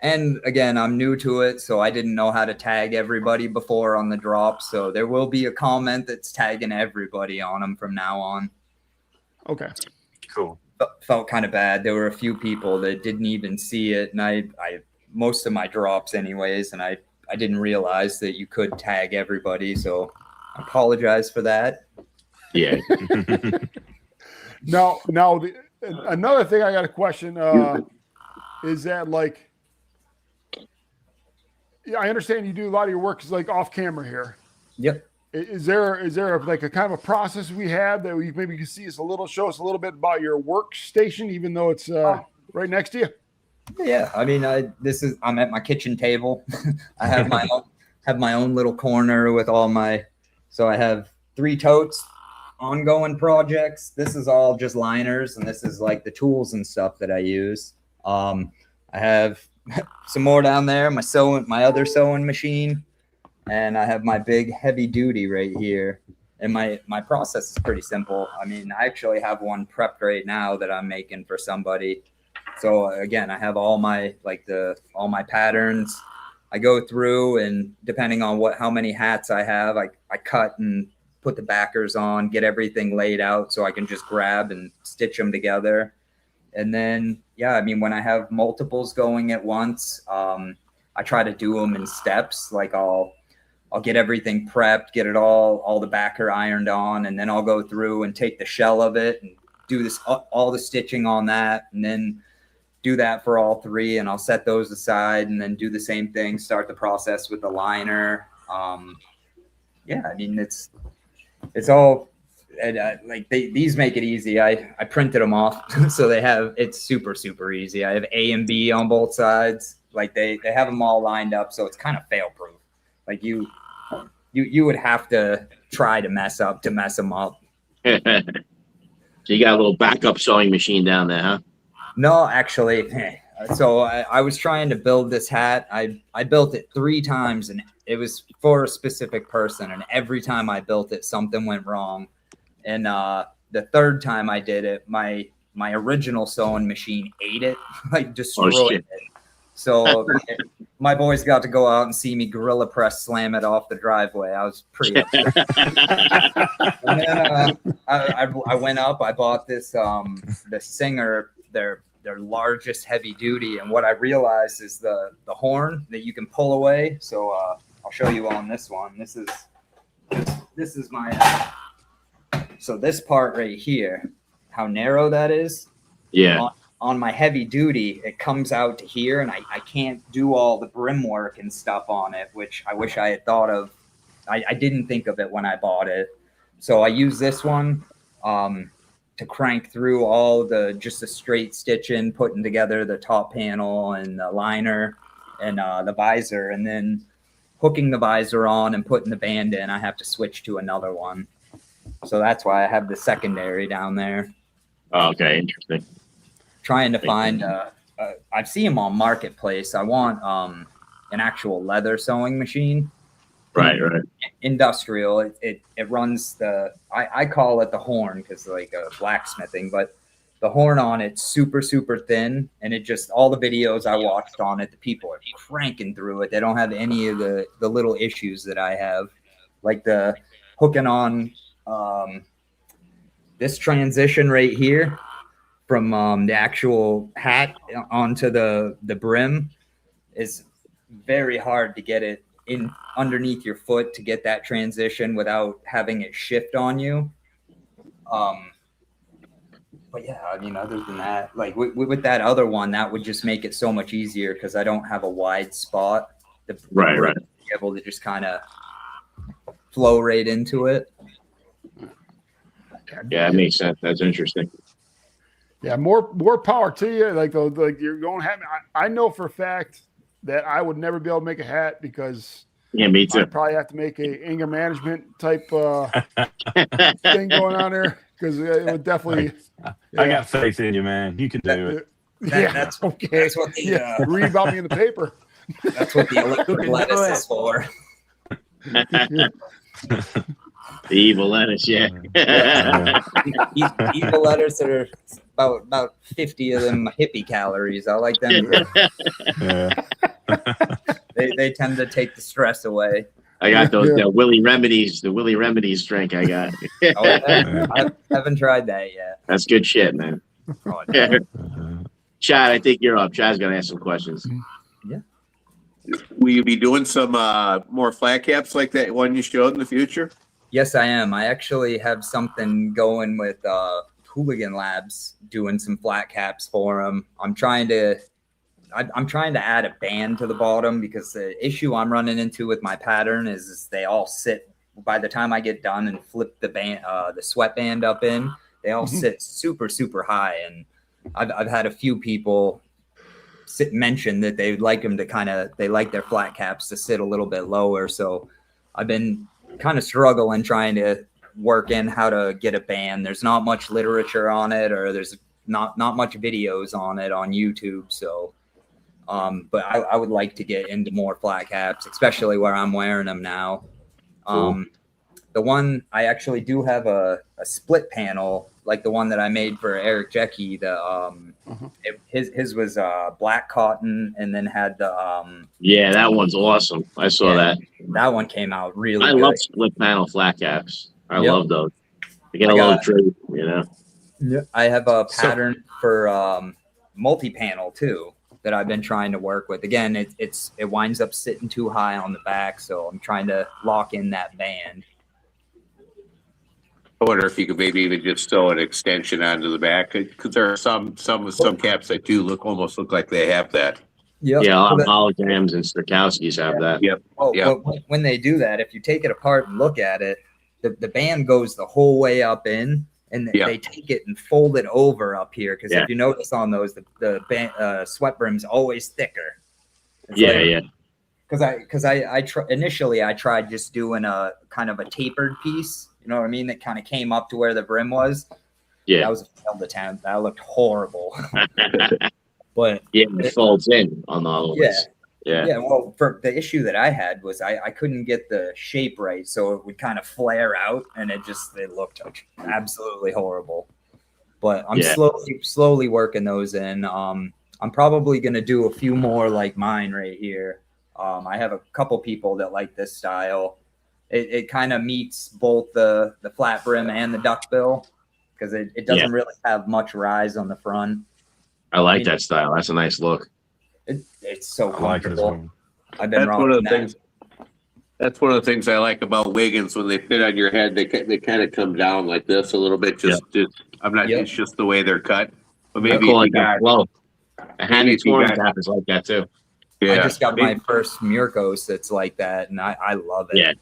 And again, I'm new to it, so I didn't know how to tag everybody before on the drops. So there will be a comment that's tagging everybody on them from now on. Okay. Cool. Felt kind of bad. There were a few people that didn't even see it, and I most of my drops anyways, and I didn't realize that you could tag everybody, so I apologize for that. Yeah. Now, another thing I got a question is that, like, yeah, I understand you do a lot of your work is like off camera here. Yep. Is there like a kind of a process we have that we maybe can see show us a little bit about your workstation, even though it's right next to you? Yeah, I mean, I'm at my kitchen table. I have my own little corner with all my. So I have 3 totes, ongoing projects. This is all just liners, and this is like the tools and stuff that I use. I have some more down there. My other sewing machine, and I have my big heavy duty right here. And my process is pretty simple. I mean, I actually have one prepped right now that I'm making for somebody. So again, I have all my patterns. I go through, and depending on how many hats I have, I cut and put the backers on, get everything laid out so I can just grab and stitch them together. And then, yeah, I mean, when I have multiples going at once, I try to do them in steps. Like I'll get everything prepped, get it all the backer ironed on, and then I'll go through and take the shell of it and do all the stitching on that, and then do that for all 3, and I'll set those aside, and then do the same thing, start the process with the liner. Yeah, I mean, it's all, and these make it easy. I printed them off, so it's super, super easy. I have A and B on both sides. Like they have them all lined up, so it's kind of fail proof. Like you would have to try to mess them up. So you got a little backup sewing machine down there, huh? No, actually. So I was trying to build this hat. I built it 3 times, and it was for a specific person. And every time I built it, something went wrong. And the 3rd time I did it, my original sewing machine ate it, like destroyed it. So my boys got to go out and see me gorilla press slam it off the driveway. I was pretty upset. And then I went up. I bought this the Singer, their largest heavy duty, and what I realized is the horn that you can pull away. So I'll show you on this one. This is my so this part right here, how narrow that is. Yeah. On my heavy duty, it comes out to here, and I can't do all the brim work and stuff on it, which I wish I had thought of. I didn't think of it when I bought it. So I use this one to crank through all just the straight stitching, putting together the top panel and the liner and the visor, and then hooking the visor on and putting the band in. I have to switch to another one. So that's why I have the secondary down there. Okay, interesting. Trying to find I've seen them on Marketplace. I want an actual leather sewing machine. Right. Industrial. It runs I call it the horn because like blacksmithing, but the horn on it's super, super thin, and it just, all the videos I watched on it, the people are cranking through it. They don't have any of the little issues that I have, like the hooking on this transition right here from the actual hat onto the brim is very hard to get it in underneath your foot to get that transition without having it shift on you. But yeah, I mean, other than that, like with that other one, that would just make it so much easier because I don't have a wide spot. Right. Be able to just kind of flow right into it. Yeah, that makes sense. That's interesting. Yeah, more power to you. Like you're going to have. I know for a fact that I would never be able to make a hat because Me too. I'd probably have to make a anger management type thing going on there because it would definitely. I got faith in you, man. You can do it. That's okay. That's what the read about me in the paper. that's what the electric lettuce is for. The evil lettuce, yeah. Evil lettuce are about 50 of them hippie calories. I like them. They tend to take the stress away. I got those Willy Remedies, the Willy Remedies drink I got. I haven't tried that yet. That's good shit, man. Oh, no. Chad, I think you're up. Chad's gonna ask some questions. Yeah. Will you be doing some more flat caps like that one you showed in the future? Yes, I am. I actually have something going with Hooligan Labs, doing some flat caps for them. I'm trying to add a band to the bottom because the issue I'm running into with my pattern is they all sit. By the time I get done and flip the band, the sweatband up in, they all sit super, super high. And I've had a few people mention that they'd like them to they like their flat caps to sit a little bit lower. So I've been kind of struggling trying to work in how to get a band. There's not much literature on it, or there's not much videos on it on YouTube. So, but I would like to get into more flat caps, especially where I'm wearing them now. Cool. The one I actually do have a split panel, like the one that I made for Eric Jecky. His was black cotton and then had the that one's awesome. I saw that. That one came out really I good. love split panel flat caps. I love those. They get a little drape, you know. Yeah. I have a pattern for multi-panel too that I've been trying to work with. Again, it winds up sitting too high on the back, so I'm trying to lock in that band. I wonder if you could maybe even just sew an extension onto the back because there are some caps that do almost look like they have that. Yep. Yeah, holograms and Strakowskis have that. Yep. Oh, Yep. but when they do that, if you take it apart and look at it, the band goes the whole way up in, and they take it and fold it over up here. Because if you notice on those, the band, sweat brim's always thicker. It's Because initially I tried just doing a kind of a tapered piece. You know what I mean? That kind of came up to where the brim was. Yeah. That was a failed attempt. That looked horrible. But it folds in on the other ones. Yeah. Well, for the issue that I had was I couldn't get the shape right, so it would kind of flare out, and it looked absolutely horrible. But I'm slowly working those in. I'm probably gonna do a few more like mine right here. I have a couple people that like this style. It kind of meets both the flat brim and the duckbill because it doesn't really have much rise on the front. I like that style. That's a nice look. It's so comfortable. I like it as well. I've been That's one of the things. That's one of the things I like about Wiggins when they fit on your head. They kind of come down like this a little bit. Just I'm not. It's just the way they're cut. But maybe cool like that. Well, a handy torn cap is like that too. Yeah. I just got my first Mirkos that's like that, and I love it. Yeah,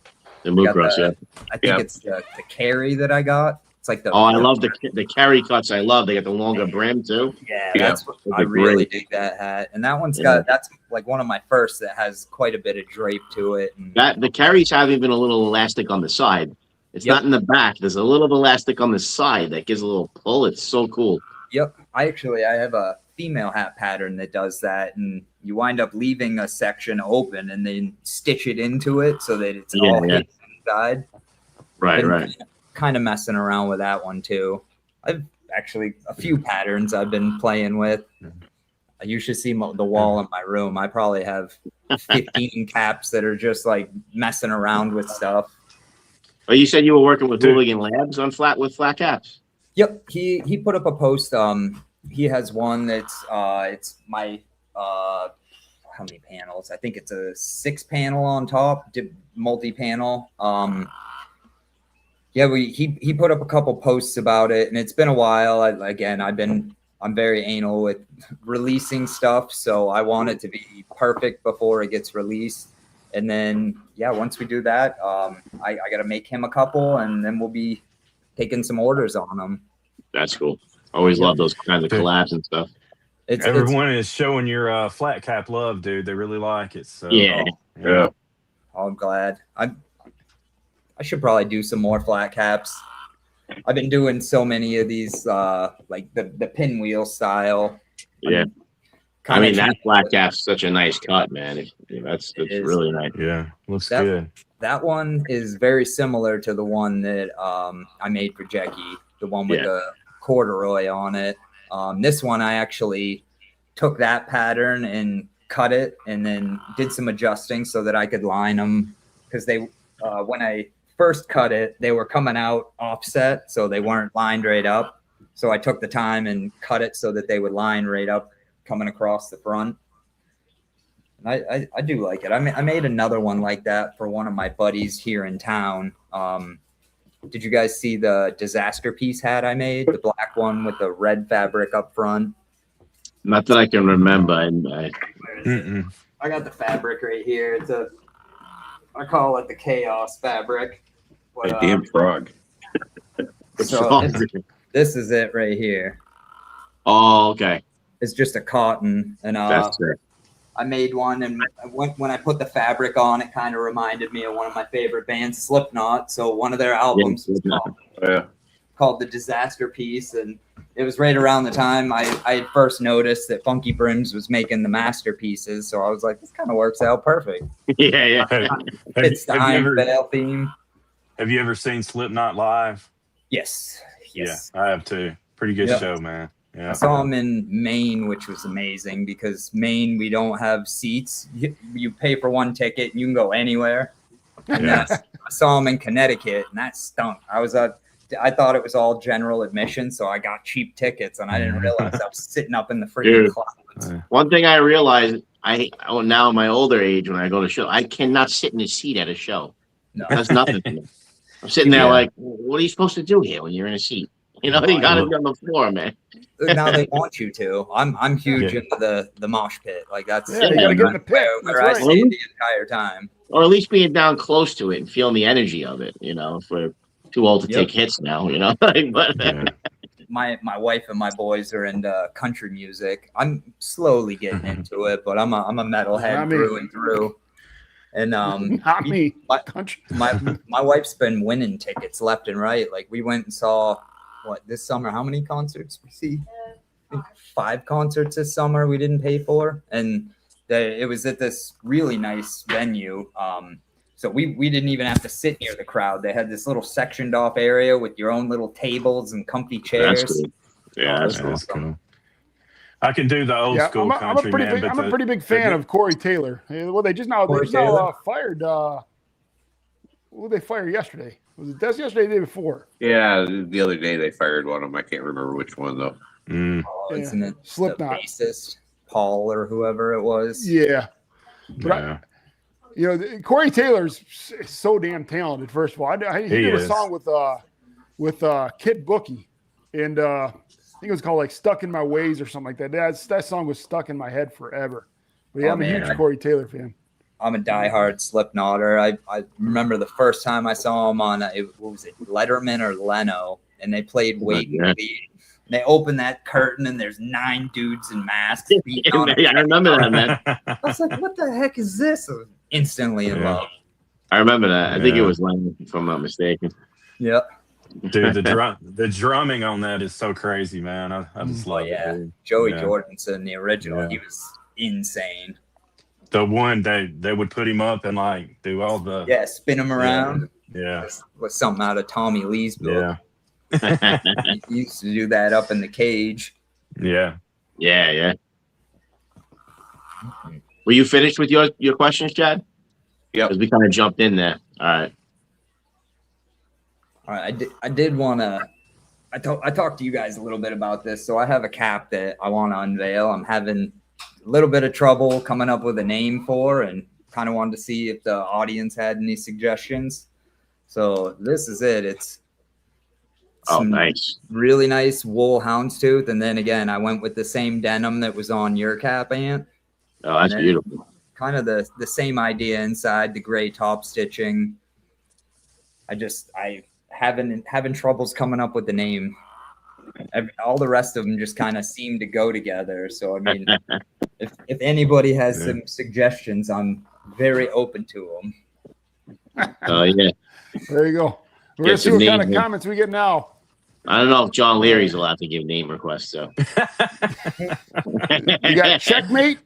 the Mukros. I think it's the carry that I got. It's like the. Oh, I love the carry cuts. I love. They got the longer brim too. Yeah, that's what I really dig that hat, and that one's that's like one of my first that has quite a bit of drape to it. And that the carries have even a little elastic on the side. It's not in the back. There's a little elastic on the side that gives a little pull. It's so cool. Yep, I have a female hat pattern that does that, and you wind up leaving a section open and then stitch it into it so that it's all hidden inside. Right. Kind of messing around with that one too. I've actually a few patterns I've been playing with. You should see the wall in my room. I probably have 15 caps that are just like messing around with stuff. Oh, you said you were working with Hooligan Labs on flat caps. Yep, he put up a post. He has one that's it's my how how many panels. I think it's a 6-panel on top, multi-panel. Yeah, he put up a couple posts about it, and it's been a while. I'm very anal with releasing stuff, so I want it to be perfect before it gets released. And then, yeah, once we do that, I got to make him a couple, and then we'll be taking some orders on them. That's cool. Always love those kinds of collabs and stuff. Everyone is showing your flat cap love, dude. They really like it. So yeah. Oh, I'm glad. I should probably do some more flat caps. I've been doing so many of these, like the pinwheel style. Yeah. I mean, that flat cap's such a nice cut, man. That's really nice. Yeah, looks good. That one is very similar to the one that I made for Jackie, the one with the corduroy on it. This one, I actually took that pattern and cut it and then did some adjusting so that I could line them, because they, when I first cut it, they were coming out offset, so they weren't lined right up. So I took the time and cut it so that they would line right up coming across the front. And I do like it. I made another one like that for one of my buddies here in town. Did you guys see the disaster piece hat I made? The black one with the red fabric up front? Not that I can remember. I got the fabric right here. I call it the chaos fabric. But, a damn frog. So this is it right here. Oh, okay. It's just a cotton, and That's it. I made one, and when I put the fabric on, it kind of reminded me of one of my favorite bands, Slipknot. So one of their albums was called The Disaster Piece, and it was right around the time I had first noticed that Funky Brims was making the masterpieces. So I was like, this kind of works out perfect. Yeah. It's the Ironveil theme. Have you ever seen Slipknot live? Yes. Yeah, I have too. Pretty good show, man. Yeah. I saw them in Maine, which was amazing, because Maine, we don't have seats. You pay for one ticket and you can go anywhere. And I saw them in Connecticut, and that stunk. I thought it was all general admission, so I got cheap tickets, and I didn't realize I was sitting up in the freaking clouds. One thing I realized, now in my older age, when I go to show, I cannot sit in a seat at a show. No. That's nothing to me. I'm sitting there like, what are you supposed to do here when you're in a seat? You know, you got to be on the floor, man. Now they want you to. I'm huge into the mosh pit. Like that's you gotta get in the pit. where I stay the entire time. Or at least being down close to it and feeling the energy of it. You know, if we're too old to take hits now, you know. My wife and my boys are into country music. I'm slowly getting into it, but I'm a metalhead through and through. And not me. My wife's been winning tickets left and right. Like we went and saw this summer. How many concerts we see? 5 concerts this summer we didn't pay for, and it was at this really nice venue. So we didn't even have to sit near the crowd. They had this little sectioned off area with your own little tables and comfy chairs. That's cool. Yeah, that's awesome. Cool. I can do the old school country, I'm a pretty big fan of Corey Taylor. Well, they just now fired. Who did they fire yesterday? Was it yesterday or the day before? Yeah, the other day they fired one of them. I can't remember which one though. Isn't it Slipknot bassist Paul or whoever it was? Yeah, but Corey Taylor's so damn talented. First of all, he did a song with Kid Bookie, and I think it was called like "Stuck in My Ways" or something like that. That song was stuck in my head forever. But yeah, I'm a huge Corey Taylor fan. I'm a diehard Slipknotter. I remember the first time I saw him on what was it, Letterman or Leno, and they played Wait and Bleed. They opened that curtain and there's 9 dudes in masks. I remember that, man. I was like, what the heck is this? I was instantly in love. I remember that. I think it was Leno, if I'm not mistaken. Yep. Dude, the drumming on that is so crazy, man. I just love it. Dude. Joey Jordanson, the original, he was insane. The one they would put him up and like do all the spin him around. Yeah. Was something out of Tommy Lee's book. Yeah. He used to do that up in the cage. Yeah. Yeah. Were you finished with your questions, Chad? Yeah. Because we kind of jumped in there. All right. I did want to. I talked to you guys a little bit about this, so I have a cap that I want to unveil. I'm having little bit of trouble coming up with a name for, and kind of wanted to see if the audience had any suggestions. So this is it. It's some nice. really nice wool houndstooth. And then again, I went with the same denim that was on your cap, Ant. Oh, that's beautiful. Kind of the same idea inside, the gray top stitching. I having troubles coming up with the name. All the rest of them just kind of seem to go together. So, I mean, if anybody has some suggestions, I'm very open to them. Oh, yeah. There you go. We're going to see what kind of comments we get now. I don't know if John Leary's allowed to give name requests, so. You got checkmate?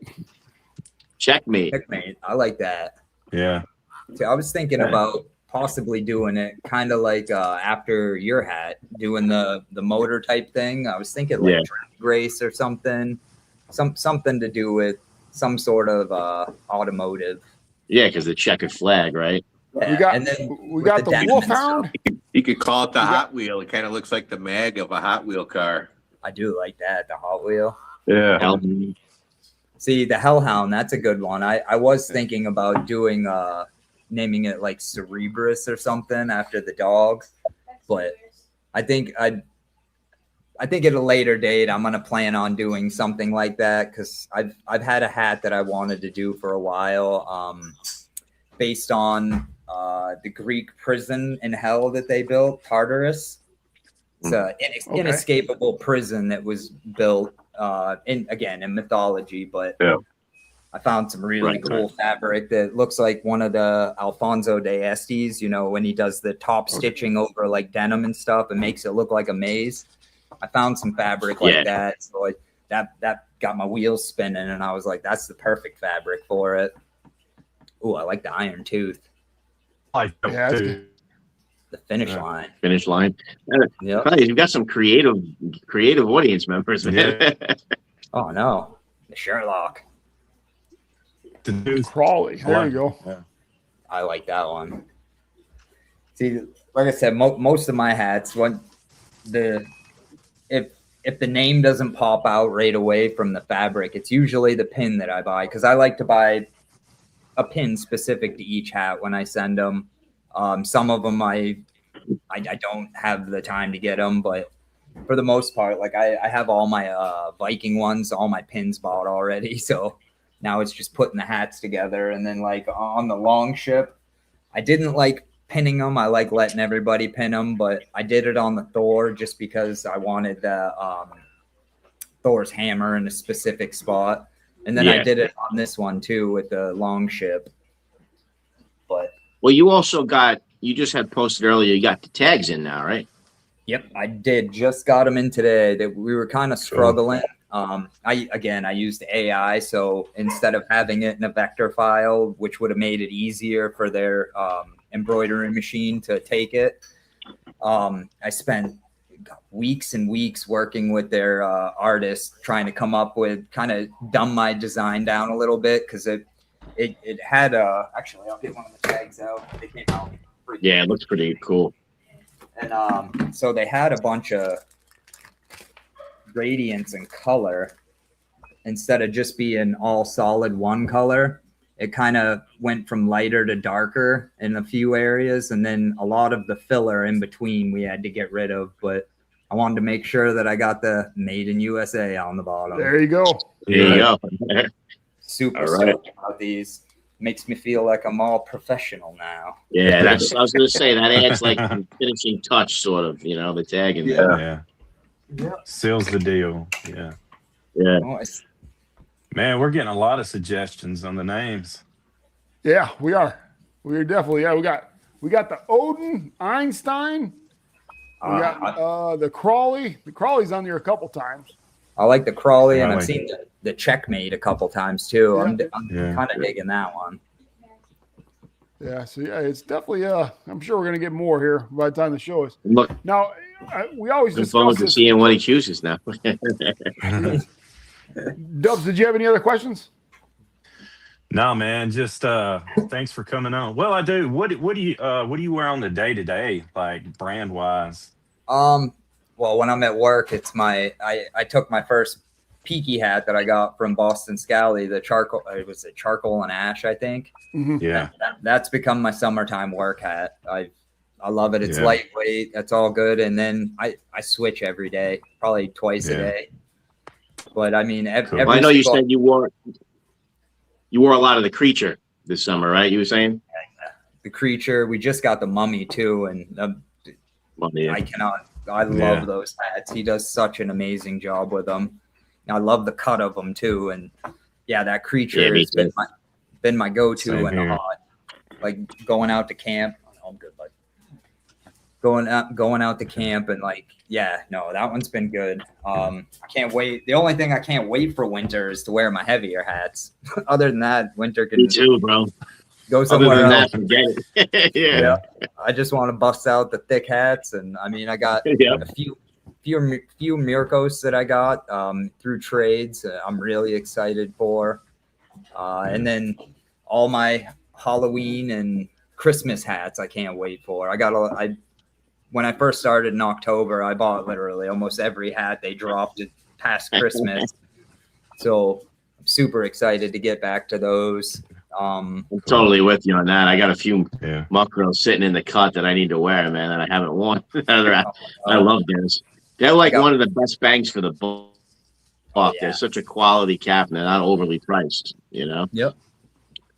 Checkmate. I like that. Yeah. See, I was thinking about possibly doing it kind of like after your hat, doing the motor type thing. I was thinking like drag race or something to do with some sort of automotive. Yeah, because the checkered flag, right? Yeah. We got the Wolfhound. You could call it the Hot Wheel. It kind of looks like the mag of a Hot Wheel car. I do like that, the Hot Wheel. Yeah. See, the Hellhound, that's a good one. I was thinking about doing naming it like Cerebrus or something after the dog, but I think at a later date I'm gonna plan on doing something like that, because I've had a hat that I wanted to do for a while, based on the Greek prison in hell that they built, Tartarus. It's an inescapable prison that was built in mythology, but I found some really cool fabric that looks like one of the Alfonso de Estes, you know, when he does the top stitching over like denim and stuff and makes it look like a maze. I found some fabric like that. So that got my wheels spinning, and I was like, that's the perfect fabric for it. Ooh, I like the iron tooth. I like that too. The finish line. Finish line. Yeah. You've got some creative audience members, man. Yeah. Oh no. The Sherlock. The Crawley. There you go. Yeah. I like that one. See, like I said, most of my hats, if the name doesn't pop out right away from the fabric, it's usually the pin that I buy, because I like to buy a pin specific to each hat when I send them. Some of them I don't have the time to get them, but for the most part, like I have all my Viking ones, all my pins bought already. So now it's just putting the hats together. And then like on the long ship, I didn't like pinning them. I like letting everybody pin them, but I did it on the Thor just because I wanted the Thor's hammer in a specific spot. And then I did it on this one too with the long ship. But well, you just had posted earlier, you got the tags in now, right? Yep, I did. Just got them in today. That we were kind of struggling. I used AI, so instead of having it in a vector file, which would have made it easier for their embroidery machine to take it, I spent weeks and weeks working with their artists trying to come up with, kind of dumb my design down a little bit, because it had actually I'll get one of the tags out. They came out. It looks pretty cool. And so they had a bunch of gradients and color. Instead of just being all solid one color, it kind of went from lighter to darker in a few areas, and then a lot of the filler in between we had to get rid of. But I wanted to make sure that I got the Made in USA on the bottom. There you go. There you go. Super stoked about these. Makes me feel like I'm all professional now. Yeah, I was going to say, that adds like a finishing touch, sort of, you know, the tag in there. Yeah. Seals the deal. Yeah. Yeah. Man, we're getting a lot of suggestions on the names. Yeah, we are. We're definitely, we got the Odin, Einstein. We got the Crawley. The Crawley's on there a couple times. I like the Crawley, and I've seen the Checkmate a couple times too. Yeah. I'm kind of digging that one. Yeah, so it's definitely. I'm sure we're gonna get more here by the time the show is. Look, now we always discuss this. Seeing what he chooses now. Dubs, did you have any other questions? No, man. Just thanks for coming on. Well, I do. What do you wear on the day to day, like brand wise? Well, when I'm at work, it's I took my first Peaky hat that I got from Boston Scally, the charcoal, it was a charcoal and ash, I think. Yeah. That's become my summertime work hat. I love it. It's Yeah. lightweight. That's all good. And then I switch every day, probably twice a day. But I mean, Cool. every Well, I know you single- said you wore a lot of the Creature this summer, right? You were saying the Creature. We just got the Mummy too, and well, yeah. I love those hats. He does such an amazing job with them. I love the cut of them too, and that Creature has been my go-to Same in the here. hot, like going out to camp. Oh, I'm good, bud. Going out to camp and that one's been good. I can't wait. The only thing I can't wait for winter is to wear my heavier hats. Other than that, winter can Me too, bro. go Other somewhere than else. that, forget it. Yeah. I just want to bust out the thick hats, and I mean, I got Yeah. a few Mirkos that I got through trades. I'm really excited for, and then all my Halloween and Christmas hats. I can't wait for. When I first started in October, I bought literally almost every hat they dropped past Christmas. So I'm super excited to get back to those. I'm totally with you on that. I got a few Yeah. Muckros sitting in the cut that I need to wear, man, that I haven't worn. I love those. They're like one of the best bangs for the buck. Yeah. They're such a quality cap, and they're not overly priced, you know? Yep.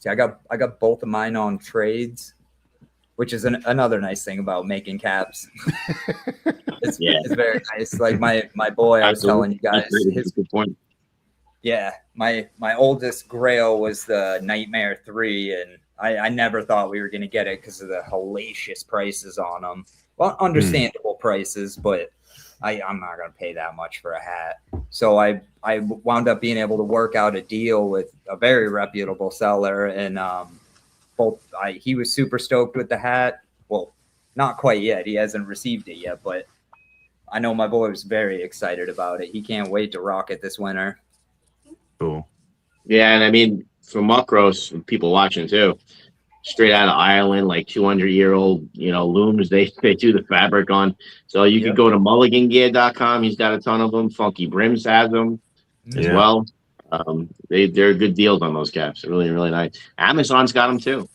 See, I got both of mine on trades, which is another nice thing about making caps. It's very nice. Like my boy, I was telling you guys, That's a good point. my oldest Grail was the Nightmare 3, and I never thought we were going to get it because of the hellacious prices on them. Well, understandable prices, but I'm not going to pay that much for a hat. So I wound up being able to work out a deal with a very reputable seller, and he was super stoked with the hat. Well, not quite yet. He hasn't received it yet, but I know my boy was very excited about it. He can't wait to rock it this winter. Cool. Yeah, and I mean, for Muckros, and people watching too, straight out of Ireland, like 200-year-old, looms, they do the fabric on. So you can go to mulligangear.com. He's got a ton of them. Funky Brims has them as well. They're good deals on those caps. They're really, really nice. Amazon's got them too.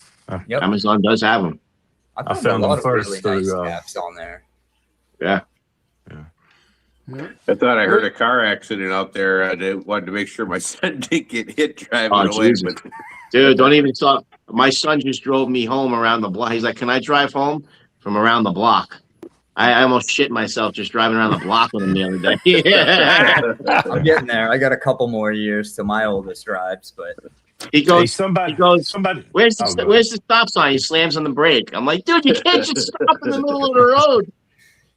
Yep. Amazon does have them. I found a lot them of first really through, nice caps on there. Yeah. I thought I heard a car accident out there. I wanted to make sure my son didn't get hit driving Oh, away. Jesus. Dude, don't even talk. My son just drove me home around the block. He's like, "Can I drive home from around the block?" I almost shit myself just driving around the block with him the other day. I'm getting there. I got a couple more years till my oldest drives, but He goes, Hey, somebody. where's the stop sign? He slams on the brake. I'm like, dude, you can't just stop in the middle of the road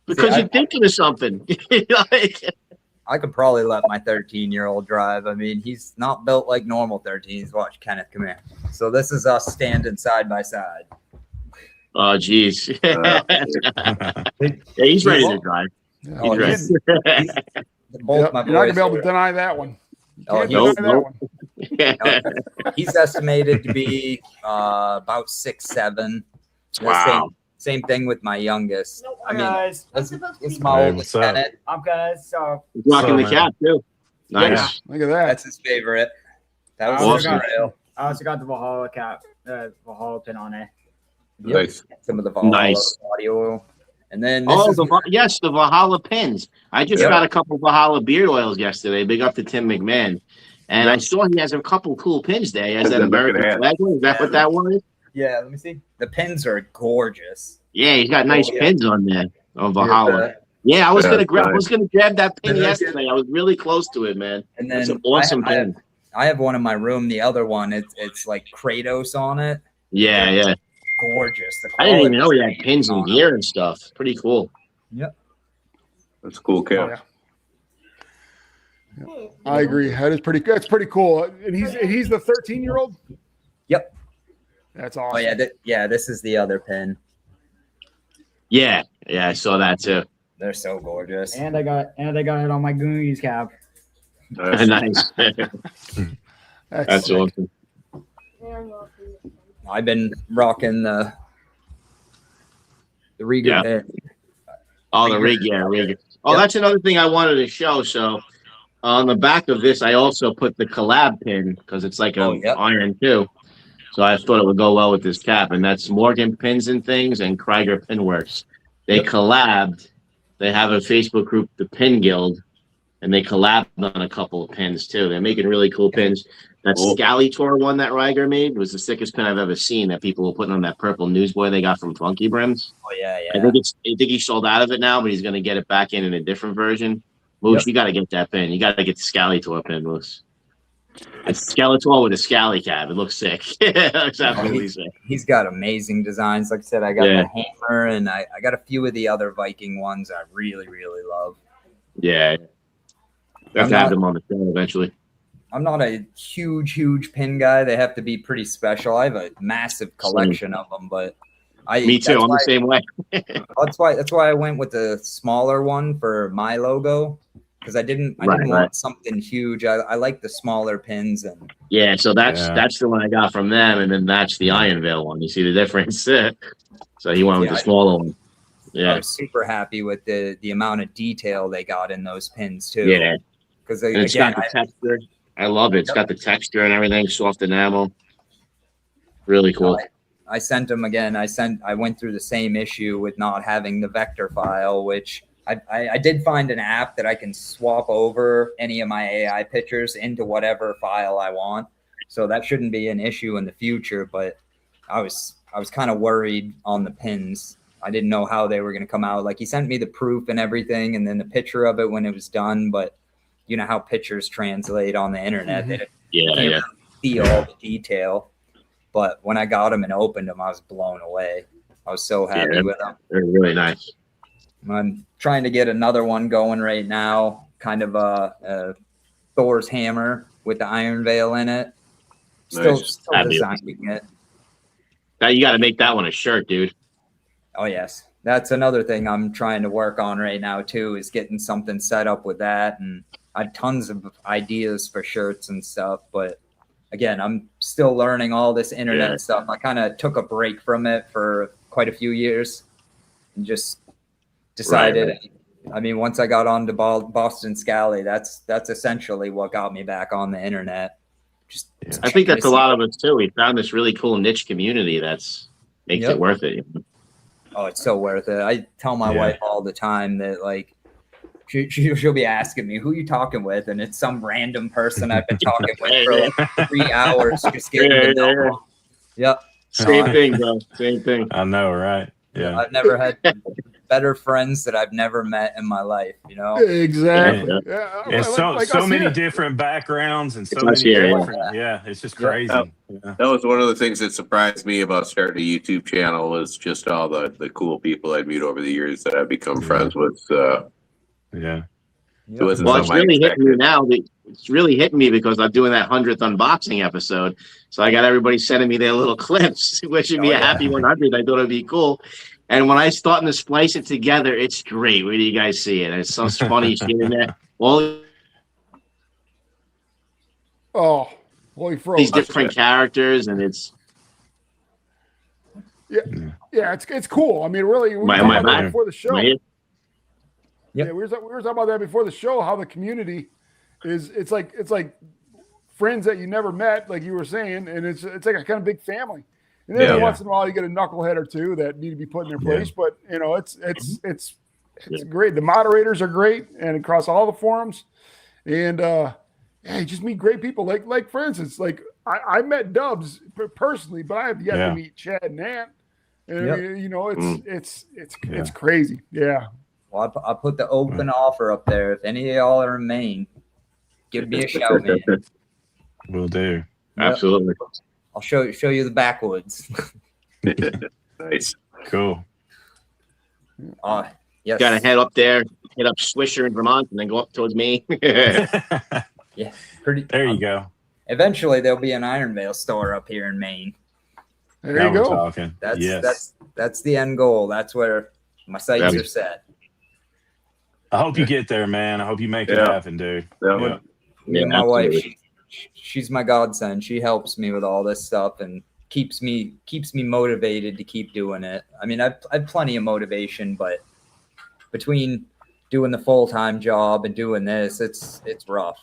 because you're thinking of something. I could probably let my 13-year-old drive. I mean, he's not built like normal 13s. Watch, Kenneth, come here. So this is us standing side by side. Oh, geez. Yeah, he's ready to drive. Oh, He's ready. Both my You're not going to boys be able to are- deny that one. Oh, Can't deny nope, that nope. one. he's estimated to be about 6'7". Wow. Same thing with my youngest. I mean, guys, that's my Hey, oldest, what's up? Kenneth. I'm guys. So He's rocking So, the man. cap, too. Nice. Look at that. That's his favorite. That was Awesome. his trail. I also got the Valhalla cap, Valhalla pin on it. Nice. Some of the Valhalla Nice. body oil. And then this Oh, is yes, the Valhalla pins. I just Yep. got a couple Valhalla beard oils yesterday. Big up to Tim McMahon. And I saw he has a couple cool pins there. He has that Good looking American hat. flag one. Is that what that one is? yeah, let me see. The pins are gorgeous. Yeah, he's got nice Oh, yeah. pins on there on Valhalla. Yeah. Yeah, I was Yeah, gonna grab. I nice. was gonna grab that pin And then- yesterday. I was really close to it, man. And That's then an awesome pin. I have one in my room. The other one, it's like Kratos on it. Yeah, yeah. Gorgeous. The I didn't even know he quality had pins and on it. gear and stuff. Pretty cool. That's a cool Oh, cap. yeah. I agree. That is pretty good. It's pretty cool. And he's the 13-year-old? Yep. That's awesome. Oh yeah, this is the other pin. Yeah, yeah. I saw that too. They're so gorgeous. And I got it on my Goonies cap. Nice. That's sick. awesome. I've been rocking the Riga Yeah. pin. Oh, the rig, yeah, rig. Oh, that's another thing I wanted to show. So, on the back of this, I also put the collab pin because it's like a iron too. So I thought it would go well with this cap, and that's Morgan Pins and Things and Krieger Pinworks. They collabed. They have a Facebook group, the Pin Guild, and they collabed on a couple of pins too. They're making really cool pins. That Scalitor one that Ryger made was the sickest pin I've ever seen that people were putting on that purple newsboy they got from Funky Brims. Oh yeah. I think he sold out of it now, but he's going to get it back in a different version. Moose, you got to get that pin. You got to get the Scalitor pin, Moose. It's Skeletor with a Scally cab. It looks sick. It's absolutely sick. He's got amazing designs. Like I said, I got the hammer, and I got a few of the other Viking ones I really, really love. Yeah. We have to have them on the show eventually. I'm not a huge pin guy. They have to be pretty special. I have a massive collection of them, but me too. I'm the same way. That's why I went with the smaller one for my logo, because I didn't want something huge. I like the smaller pins. And so that's the one I got from them, and then that's the Ironveil one. You see the difference? So he went with the smaller one. Yeah, I was super happy with the amount of detail they got in those pins too. Yeah, because it's got the texture. I love it. It's got the texture and everything, soft enamel. Really cool. I sent them again. I went through the same issue with not having the vector file, which I did find an app that I can swap over any of my AI pictures into whatever file I want. So that shouldn't be an issue in the future, but I was kind of worried on the pins. I didn't know how they were going to come out. Like, he sent me the proof and everything, and then the picture of it when it was done, but you know how pictures translate on the internet. They can't see all the detail. But when I got them and opened them, I was blown away. I was so happy with them. They're really nice. I'm trying to get another one going right now, kind of a Thor's hammer with the Ironveil in it. Still designing it. Now you got to make that one a shirt, dude. Oh, yes. That's another thing I'm trying to work on right now, too, is getting something set up with that. And I have tons of ideas for shirts and stuff. But, again, I'm still learning all this internet stuff. I kind of took a break from it for quite a few years and just decided. Right. I mean, once I got on to Boston Scally, that's essentially what got me back on the internet. I think that's a lot of us, too. We found this really cool niche community that's makes it worth it. Oh, it's so worth it. I tell my wife all the time that, like, she'll be asking me, who you talking with? And it's some random person I've been talking with for like 3 hours. Just getting to know them. Yep. Same thing, bro. Same thing. I know, right? Yeah. I've never had better friends that I've never met in my life, you know? Exactly. And so many different backgrounds and so many different, it's just crazy. That was one of the things that surprised me about starting a YouTube channel, was just all the cool people I'd meet over the years that I've become friends with. Well, it's really hitting me now. It's really hitting me because I'm doing that 100th unboxing episode. So I got everybody sending me their little clips, wishing me a happy 100. I thought it'd be cool. And when I starting to splice it together, it's great. Where do you guys see it? It's so funny shit in there. All these different characters, and it's it's cool. I mean, really, we were talking about that before the show. We were talking about that before the show. How the community is, it's like friends that you never met, like you were saying, and it's like a kind of big family. And then once in a while, you get a knucklehead or two that need to be put in their place. But you know, it's great. The moderators are great, and across all the forums, and you just meet great people. Like for instance, like I met Dubs personally, but I have yet to meet Chad and Ant. And you know, it's crazy. Yeah. Well, I put the open offer up there. If any of y'all are in Maine, give me a shout, man. Will do. Absolutely. I'll show you the backwoods. Nice. Cool. Yes. Got to head up there, hit up Swisher in Vermont, and then go up towards me. Yeah. There you go. Eventually, there'll be an Ironveil store up here in Maine. There you go. Talking. That's the end goal. That's where my sights are set. I hope you get there, man. I hope you make it happen, dude. My wife, she's my godsend. She helps me with all this stuff and keeps me motivated to keep doing it. I mean, I've plenty of motivation, but between doing the full-time job and doing this, it's rough.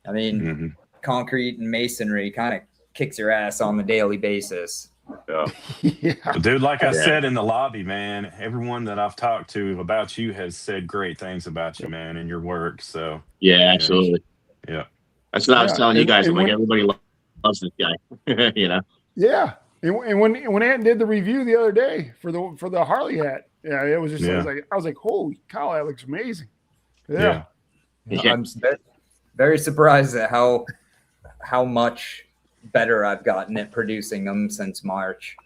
I mean, Mhm. concrete and masonry kind of kicks your ass on the daily basis. Yeah. Yeah. Well, dude, like I Yeah. said in the lobby, man, everyone that I've talked to about you has said great things about you, man, and your work. So, Yeah, absolutely. yeah. That's what I was Yeah, telling you and- guys. and I'm like, when- everybody loves this guy. You know? Yeah. And when Ant did the review the other day for the Harley hat, yeah, it was just Yeah. I was like, holy cow, that looks amazing. Yeah. Yeah. I'm very surprised at how much better I've gotten at producing them since March.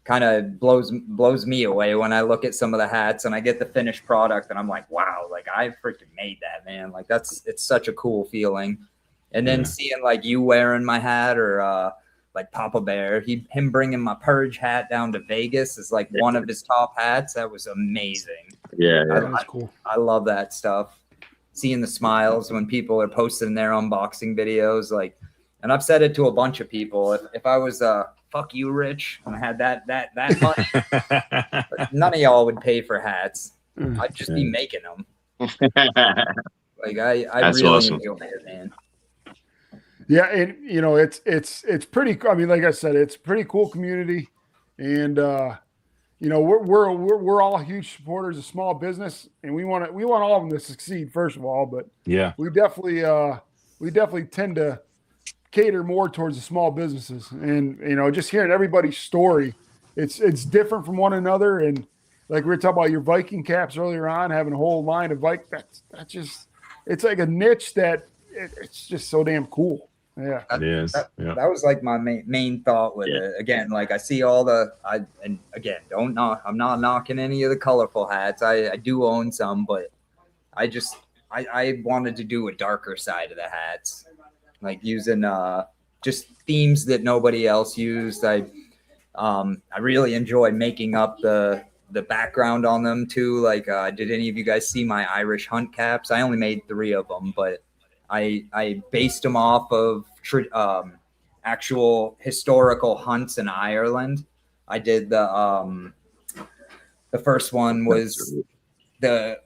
Kind of blows me away when I look at some of the hats and I get the finished product and I'm like, wow, like I freaking made that, man. Like it's such a cool feeling. And then Yeah. seeing like you wearing my hat or like Papa Bear, him bringing my Purge hat down to Vegas is like one of his top hats. That was amazing. Yeah. That was cool. I love that stuff. Seeing the smiles when people are posting their unboxing videos, like, and I've said it to a bunch of people. If I was fuck you, Rich, and I had that money, none of y'all would pay for hats. I'd just be making them. Like I That's really awesome. enjoy it, man. Yeah, and you know it's pretty. I mean, like I said, it's a pretty cool community, and you know we're all huge supporters of small business, and we want all of them to succeed first of all. But Yeah. we definitely tend to cater more towards the small businesses, and you know just hearing everybody's story, it's different from one another, and like we were talking about your Viking caps earlier on, having a whole line of that's just it's like a niche that it's just so damn cool. Yeah. It is. Yeah. That was like my main thought with it. Again, like I see all and again, I'm not knocking any of the colorful hats. I do own some, but I wanted to do a darker side of the hats, like using just themes that nobody else used. I really enjoy making up the background on them too. Like, did any of you guys see my Irish hunt caps? I only made 3 of them, but I based them off of actual historical hunts in Ireland. I did the first one was the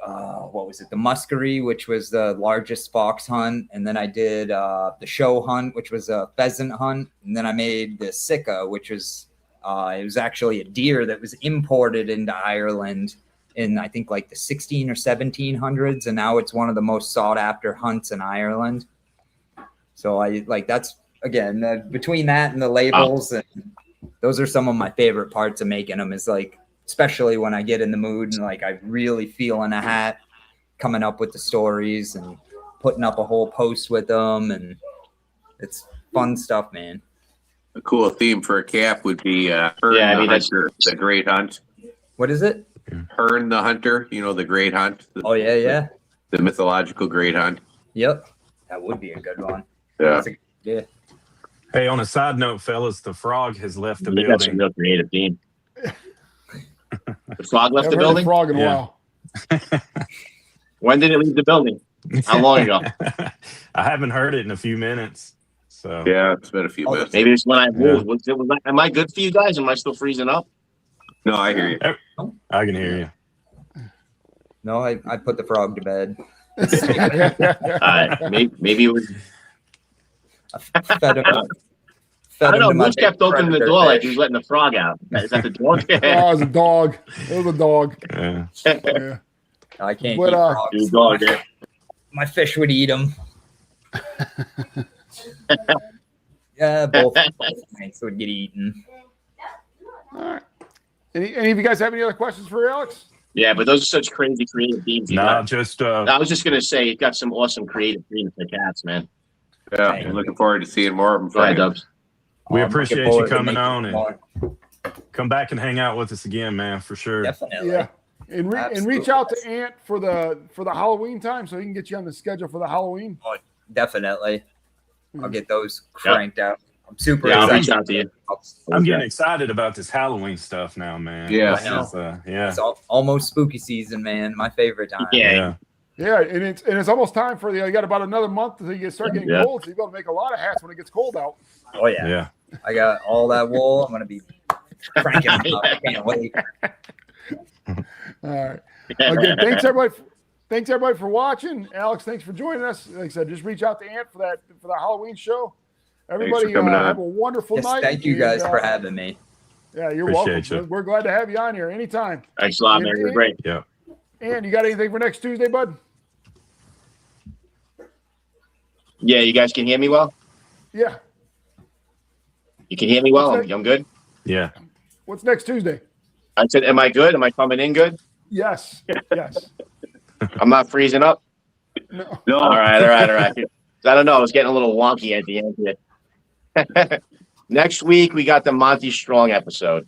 what was it? The muskery, which was the largest fox hunt, and then I did the show hunt, which was a pheasant hunt, and then I made the sika, which was it was actually a deer that was imported into Ireland in I think like the 16 or 1700s, and now it's one of the most sought after hunts in Ireland. So I like that's again between that and the labels, and those are some of my favorite parts of making them. Is like especially when I get in the mood and like I really feel in a hat, coming up with the stories and putting up a whole post with them, and it's fun stuff, man. A cool theme for a cap would be Hearn the Hunter, the Great Hunt. What is it? Hearn the Hunter, you know, the Great Hunt. Oh yeah. The mythological Great Hunt. Yep. That would be a good one. Yeah. Yeah. Hey, on a side note, fellas, the frog has left the You got some building. real creative team. The frog left the Haven't heard building? of frog in a Yeah. while. When did it leave the building? How long ago? I haven't heard it in a few minutes. So Yeah, it's been a few minutes. Maybe it's when I moved. Yeah. Am I good for you guys? Am I still freezing up? No, I hear you. I can hear you. No, I put the frog to bed. All right. Maybe it was. Fed him, I don't know. to my Moose kept big opening the predator door like fish. he was letting the frog out. Is that the door? Oh, it was a dog. It was a dog. Yeah. Yeah. I can't But, eat frogs. Your dog, yeah. My fish would eat them. Yeah, both nights would get eaten. All right. Any of you guys have any other questions for Alex? Yeah, but those are such crazy creative teams. you No, got. just I was just gonna say you got some awesome creative teams for cats, man. Yeah, I'm looking forward to seeing more of them. Go ahead, Dubs. we I'm looking appreciate you forward to coming making on and more. come back and hang out with us again, man, for sure. Definitely. Yeah. And reach out to Ant for the Halloween time so he can get you on the schedule for the Halloween. Definitely. I'll get those cranked out. I'm super Yeah, I'll excited. reach out to you. I'm getting excited about this Halloween stuff now, man. Yeah. This is, yeah. It's almost spooky season, man. My favorite time. Yeah. Yeah, and it's almost time for you got about another month until you start getting Yeah. cold, so you're gonna make a lot of hats when it gets cold out. Oh yeah. Yeah. I got all that wool. I'm gonna be cranking them up. I can't wait. All right. Again, thanks thanks everybody for watching. Alex, thanks for joining us. Like I said, just reach out to Ant for that Halloween show. Everybody coming on. have a wonderful Yes, night. thank you guys for having me. Yeah, you're Appreciate welcome. you. We're glad to have you on here anytime. Thanks a lot, man. You're great. Yeah. And you got anything for next Tuesday, bud? Yeah, you guys can hear me well? Yeah. You can hear me well? Okay. I'm good? Yeah. What's next Tuesday? I said, am I good? Am I coming in good? Yes. Yes. I'm not freezing up? No. No, All right. I don't know. I was getting a little wonky at the end here. Next week, we got the Monty Strong episode.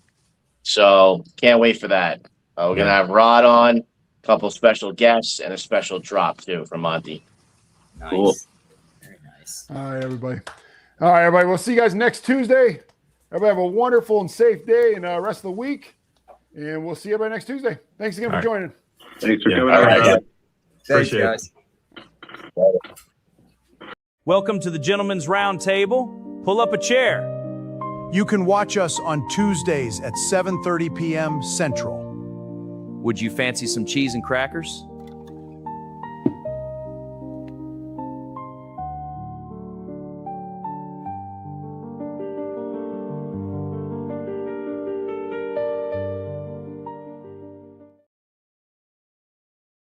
So can't wait for that. We're going to have Rod on, a couple special guests, and a special drop, too, from Monty. Nice. Cool. Very nice. All right, everybody. All right, everybody. We'll see you guys next Tuesday. Everybody have a wonderful and safe day and rest of the week. And we'll see everybody next Tuesday. Thanks again for joining. thanks for Yeah. coming All on. right. guys. Thanks, Appreciate it. guys. Welcome to the Gentleman's Roundtable. Pull up a chair. You can watch us on Tuesdays at 7:30 p.m. Central. Would you fancy some cheese and crackers?